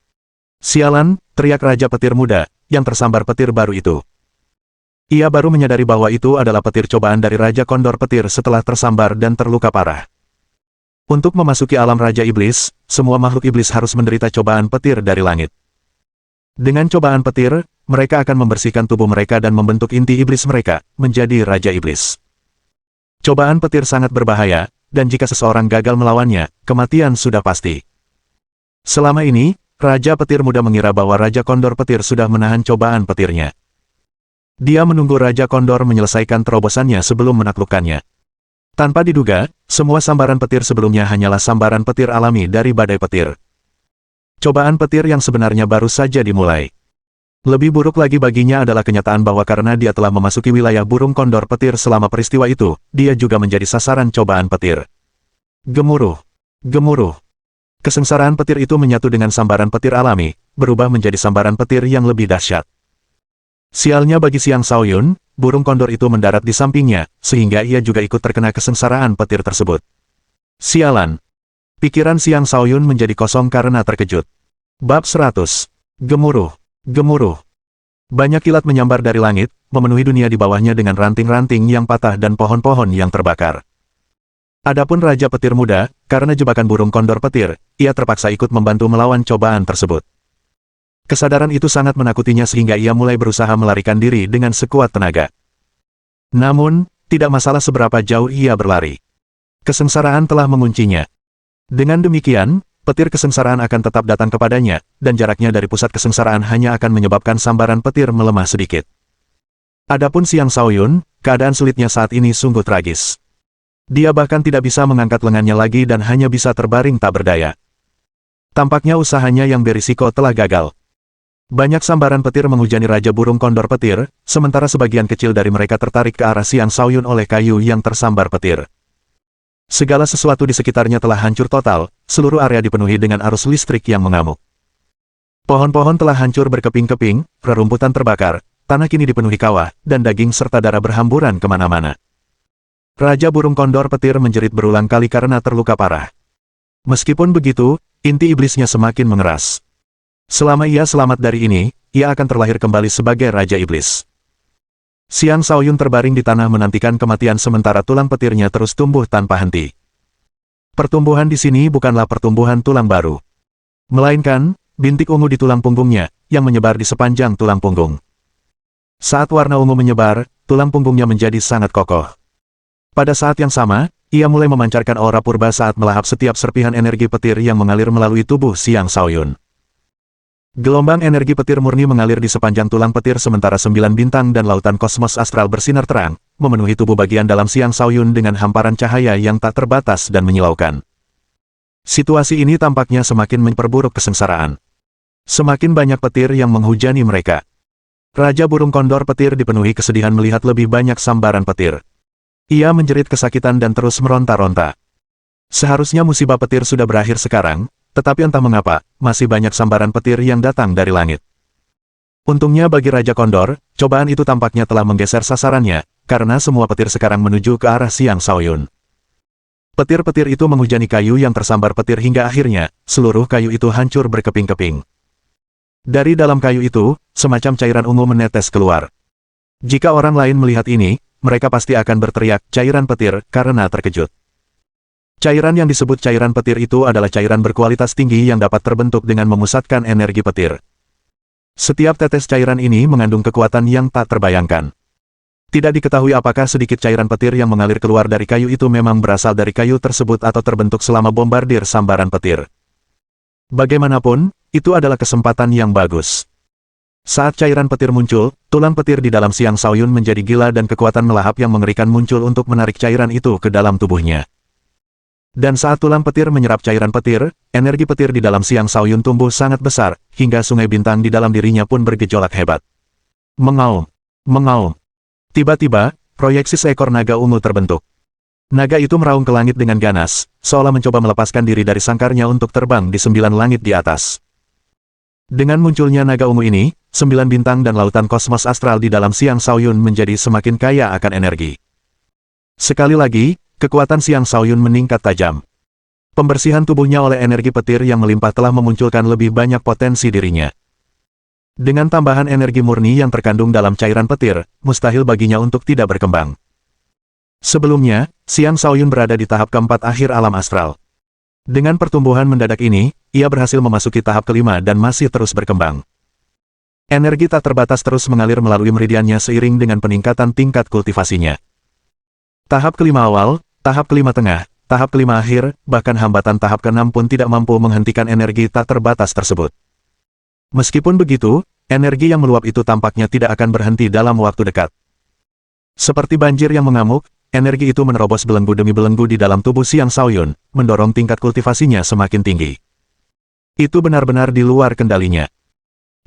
Sialan, teriak Raja Petir Muda, yang tersambar petir baru itu. Ia baru menyadari bahwa itu adalah petir cobaan dari Raja Kondor Petir setelah tersambar dan terluka parah. Untuk memasuki alam Raja Iblis, semua makhluk iblis harus menderita cobaan petir dari langit. Dengan cobaan petir, mereka akan membersihkan tubuh mereka dan membentuk inti iblis mereka, menjadi Raja Iblis. Cobaan petir sangat berbahaya, dan jika seseorang gagal melawannya, kematian sudah pasti. Selama ini, Raja Petir Muda mengira bahwa Raja Kondor Petir sudah menahan cobaan petirnya. Dia menunggu Raja Kondor menyelesaikan terobosannya sebelum menaklukkannya. Tanpa diduga, semua sambaran petir sebelumnya hanyalah sambaran petir alami dari badai petir. Cobaan petir yang sebenarnya baru saja dimulai. Lebih buruk lagi baginya adalah kenyataan bahwa karena dia telah memasuki wilayah burung kondor petir selama peristiwa itu, dia juga menjadi sasaran cobaan petir. Gemuruh. Gemuruh. Kesengsaraan petir itu menyatu dengan sambaran petir alami, berubah menjadi sambaran petir yang lebih dahsyat. Sialnya bagi Xiang Shaoyun, burung kondor itu mendarat di sampingnya, sehingga ia juga ikut terkena kesengsaraan petir tersebut. Sialan. Pikiran Xiang Shaoyun menjadi kosong karena terkejut. Bab 100. Gemuruh. Gemuruh. Banyak kilat menyambar dari langit, memenuhi dunia di bawahnya dengan ranting-ranting yang patah dan pohon-pohon yang terbakar. Adapun Raja Petir Muda, karena jebakan burung kondor petir, ia terpaksa ikut membantu melawan cobaan tersebut. Kesadaran itu sangat menakutinya sehingga ia mulai berusaha melarikan diri dengan sekuat tenaga. Namun, tidak masalah seberapa jauh ia berlari. Kesengsaraan telah menguncinya. Dengan demikian, petir kesengsaraan akan tetap datang kepadanya, dan jaraknya dari pusat kesengsaraan hanya akan menyebabkan sambaran petir melemah sedikit. Adapun Xiang Shaoyun, keadaan sulitnya saat ini sungguh tragis. Dia bahkan tidak bisa mengangkat lengannya lagi dan hanya bisa terbaring tak berdaya. Tampaknya usahanya yang berisiko telah gagal. Banyak sambaran petir menghujani Raja Burung Kondor Petir, sementara sebagian kecil dari mereka tertarik ke arah Xiang Shaoyun oleh kayu yang tersambar petir. Segala sesuatu di sekitarnya telah hancur total, seluruh area dipenuhi dengan arus listrik yang mengamuk. Pohon-pohon telah hancur berkeping-keping, rerumputan terbakar, tanah kini dipenuhi kawah, dan daging serta darah berhamburan kemana-mana. Raja Burung Kondor Petir menjerit berulang kali karena terluka parah. Meskipun begitu, inti iblisnya semakin mengeras. Selama ia selamat dari ini, ia akan terlahir kembali sebagai Raja Iblis. Xiang Shaoyun terbaring di tanah menantikan kematian sementara tulang petirnya terus tumbuh tanpa henti. Pertumbuhan di sini bukanlah pertumbuhan tulang baru. Melainkan, bintik ungu di tulang punggungnya, yang menyebar di sepanjang tulang punggung. Saat warna ungu menyebar, tulang punggungnya menjadi sangat kokoh. Pada saat yang sama, ia mulai memancarkan aura purba saat melahap setiap serpihan energi petir yang mengalir melalui tubuh Xiang Shaoyun. Gelombang energi petir murni mengalir di sepanjang tulang petir sementara 9 bintang dan lautan kosmos astral bersinar terang, memenuhi tubuh bagian dalam Xiang Shaoyun dengan hamparan cahaya yang tak terbatas dan menyilaukan. Situasi ini tampaknya semakin memperburuk kesengsaraan. Semakin banyak petir yang menghujani mereka. Raja Burung Kondor Petir dipenuhi kesedihan melihat lebih banyak sambaran petir. Ia menjerit kesakitan dan terus meronta-ronta. Seharusnya musibah petir sudah berakhir sekarang, tetapi entah mengapa, masih banyak sambaran petir yang datang dari langit. Untungnya bagi Raja Kondor, cobaan itu tampaknya telah menggeser sasarannya, karena semua petir sekarang menuju ke arah Xiang Shaoyun. Petir-petir itu menghujani kayu yang tersambar petir hingga akhirnya, seluruh kayu itu hancur berkeping-keping. Dari dalam kayu itu, semacam cairan ungu menetes keluar. Jika orang lain melihat ini, mereka pasti akan berteriak, cairan petir, karena terkejut. Cairan yang disebut cairan petir itu adalah cairan berkualitas tinggi yang dapat terbentuk dengan memusatkan energi petir. Setiap tetes cairan ini mengandung kekuatan yang tak terbayangkan. Tidak diketahui apakah sedikit cairan petir yang mengalir keluar dari kayu itu memang berasal dari kayu tersebut atau terbentuk selama bombardir sambaran petir. Bagaimanapun, itu adalah kesempatan yang bagus. Saat cairan petir muncul, tulang petir di dalam Xiang Shaoyun menjadi gila dan kekuatan melahap yang mengerikan muncul untuk menarik cairan itu ke dalam tubuhnya. Dan saat tulang petir menyerap cairan petir, energi petir di dalam Xiang Shaoyun tumbuh sangat besar, hingga sungai bintang di dalam dirinya pun bergejolak hebat. Mengaum. Mengaum. Tiba-tiba, proyeksi seekor naga ungu terbentuk. Naga itu meraung ke langit dengan ganas, seolah mencoba melepaskan diri dari sangkarnya untuk terbang di 9 langit di atas. Dengan munculnya naga ungu ini, 9 bintang dan lautan kosmos astral di dalam Xiang Shaoyun menjadi semakin kaya akan energi. Sekali lagi, kekuatan Xiang Shaoyun meningkat tajam. Pembersihan tubuhnya oleh energi petir yang melimpah telah memunculkan lebih banyak potensi dirinya. Dengan tambahan energi murni yang terkandung dalam cairan petir, mustahil baginya untuk tidak berkembang. Sebelumnya, Xiang Shaoyun berada di tahap keempat akhir alam astral. Dengan pertumbuhan mendadak ini, ia berhasil memasuki tahap kelima dan masih terus berkembang. Energi tak terbatas terus mengalir melalui meridiannya seiring dengan peningkatan tingkat kultivasinya. Tahap kelima awal, tahap kelima tengah, tahap kelima akhir, bahkan hambatan tahap keenam pun tidak mampu menghentikan energi tak terbatas tersebut. Meskipun begitu, energi yang meluap itu tampaknya tidak akan berhenti dalam waktu dekat. Seperti banjir yang mengamuk, energi itu menerobos belenggu demi belenggu di dalam tubuh Xiang Shaoyun, mendorong tingkat kultivasinya semakin tinggi. Itu benar-benar di luar kendalinya.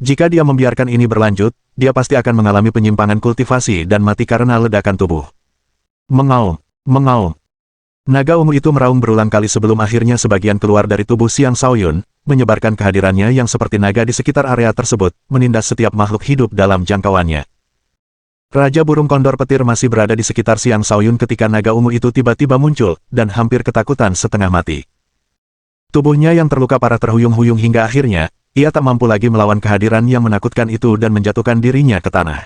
Jika dia membiarkan ini berlanjut, dia pasti akan mengalami penyimpangan kultivasi dan mati karena ledakan tubuh. Mengaum, mengaum. Naga ungu itu meraung berulang kali sebelum akhirnya sebagian keluar dari tubuh Xiang Shaoyun, menyebarkan kehadirannya yang seperti naga di sekitar area tersebut, menindas setiap makhluk hidup dalam jangkauannya. Raja burung kondor petir masih berada di sekitar Xiang Shaoyun ketika naga ungu itu tiba-tiba muncul, dan hampir ketakutan setengah mati. Tubuhnya yang terluka parah terhuyung-huyung hingga akhirnya, ia tak mampu lagi melawan kehadiran yang menakutkan itu dan menjatuhkan dirinya ke tanah.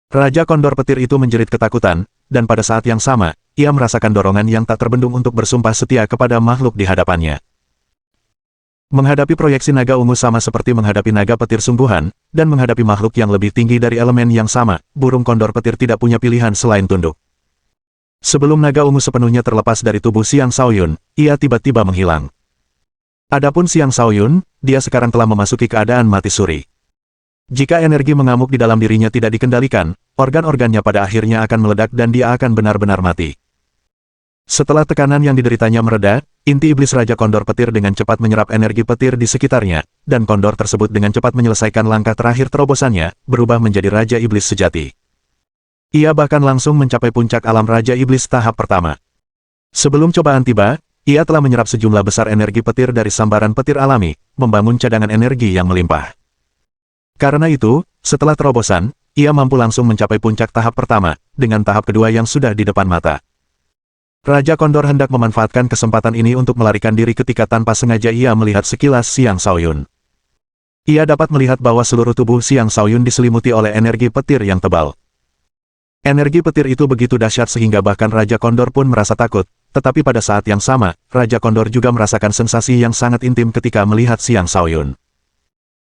Raja kondor petir itu menjerit ketakutan, dan pada saat yang sama, ia merasakan dorongan yang tak terbendung untuk bersumpah setia kepada makhluk di hadapannya. Menghadapi proyeksi naga ungu sama seperti menghadapi naga petir sungguhan, dan menghadapi makhluk yang lebih tinggi dari elemen yang sama, burung kondor petir tidak punya pilihan selain tunduk. Sebelum naga ungu sepenuhnya terlepas dari tubuh Xiang Shaoyun, ia tiba-tiba menghilang. Adapun Xiang Shaoyun, dia sekarang telah memasuki keadaan mati suri. Jika energi mengamuk di dalam dirinya tidak dikendalikan, organ-organnya pada akhirnya akan meledak dan dia akan benar-benar mati. Setelah tekanan yang dideritanya mereda, inti iblis Raja Kondor Petir dengan cepat menyerap energi petir di sekitarnya, dan kondor tersebut dengan cepat menyelesaikan langkah terakhir terobosannya, berubah menjadi Raja Iblis sejati. Ia bahkan langsung mencapai puncak alam Raja Iblis tahap pertama. Sebelum cobaan tiba, ia telah menyerap sejumlah besar energi petir dari sambaran petir alami, membangun cadangan energi yang melimpah. Karena itu, setelah terobosan, ia mampu langsung mencapai puncak tahap pertama, dengan tahap kedua yang sudah di depan mata. Raja Kondor hendak memanfaatkan kesempatan ini untuk melarikan diri ketika tanpa sengaja ia melihat sekilas Xiang Shaoyun. Ia dapat melihat bahwa seluruh tubuh Xiang Shaoyun diselimuti oleh energi petir yang tebal. Energi petir itu begitu dahsyat sehingga bahkan Raja Kondor pun merasa takut, tetapi pada saat yang sama, Raja Kondor juga merasakan sensasi yang sangat intim ketika melihat Xiang Shaoyun.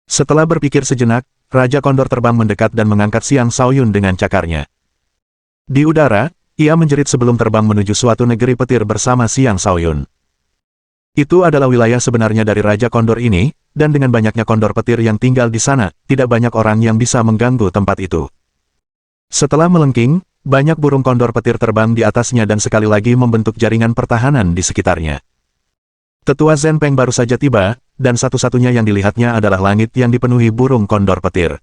Setelah berpikir sejenak, Raja Kondor terbang mendekat dan mengangkat Xiang Shaoyun dengan cakarnya. Di udara, ia menjerit sebelum terbang menuju suatu negeri petir bersama Xiang Shaoyun. Itu adalah wilayah sebenarnya dari Raja Kondor ini, dan dengan banyaknya kondor petir yang tinggal di sana, tidak banyak orang yang bisa mengganggu tempat itu. Setelah melengking, banyak burung kondor petir terbang di atasnya dan sekali lagi membentuk jaringan pertahanan di sekitarnya. Tetua Zhen Peng baru saja tiba, dan satu-satunya yang dilihatnya adalah langit yang dipenuhi burung kondor petir.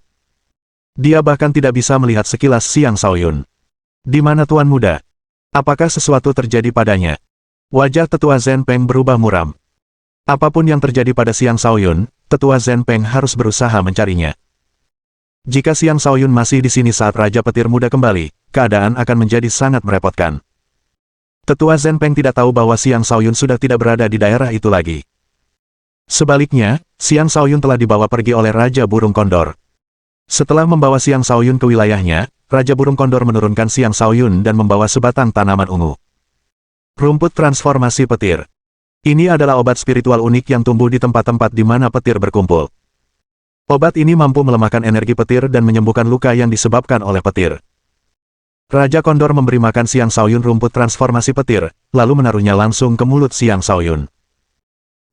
Dia bahkan tidak bisa melihat sekilas Xiang Shaoyun. Di mana Tuan Muda? Apakah sesuatu terjadi padanya? Wajah Tetua Zhen Peng berubah muram. Apapun yang terjadi pada Xiang Shaoyun, Tetua Zhen Peng harus berusaha mencarinya. Jika Xiang Shaoyun masih di sini saat Raja Petir Muda kembali, keadaan akan menjadi sangat merepotkan. Tetua Zhen Peng tidak tahu bahwa Xiang Shaoyun sudah tidak berada di daerah itu lagi. Sebaliknya, Xiang Shaoyun telah dibawa pergi oleh Raja Burung Kondor. Setelah membawa Xiang Shaoyun ke wilayahnya, Raja Burung Kondor menurunkan Xiang Shaoyun dan membawa sebatang tanaman ungu. Rumput transformasi petir. Ini adalah obat spiritual unik yang tumbuh di tempat-tempat di mana petir berkumpul. Obat ini mampu melemahkan energi petir dan menyembuhkan luka yang disebabkan oleh petir. Raja Kondor memberi makan Xiang Shaoyun rumput transformasi petir, lalu menaruhnya langsung ke mulut Xiang Shaoyun.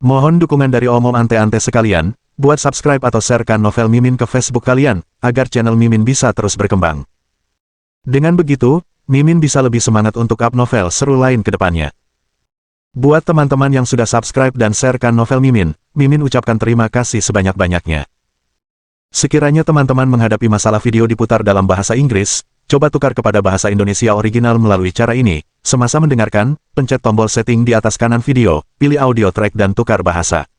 Mohon dukungan dari omom ante-ante sekalian, buat subscribe atau sharekan novel Mimin ke Facebook kalian, agar channel Mimin bisa terus berkembang. Dengan begitu, Mimin bisa lebih semangat untuk up novel seru lain ke depannya. Buat teman-teman yang sudah subscribe dan sharekan novel Mimin, Mimin ucapkan terima kasih sebanyak-banyaknya. Sekiranya teman-teman menghadapi masalah video diputar dalam bahasa Inggris, coba tukar kepada bahasa Indonesia original melalui cara ini. Semasa mendengarkan, pencet tombol setting di atas kanan video, pilih audio track dan tukar bahasa.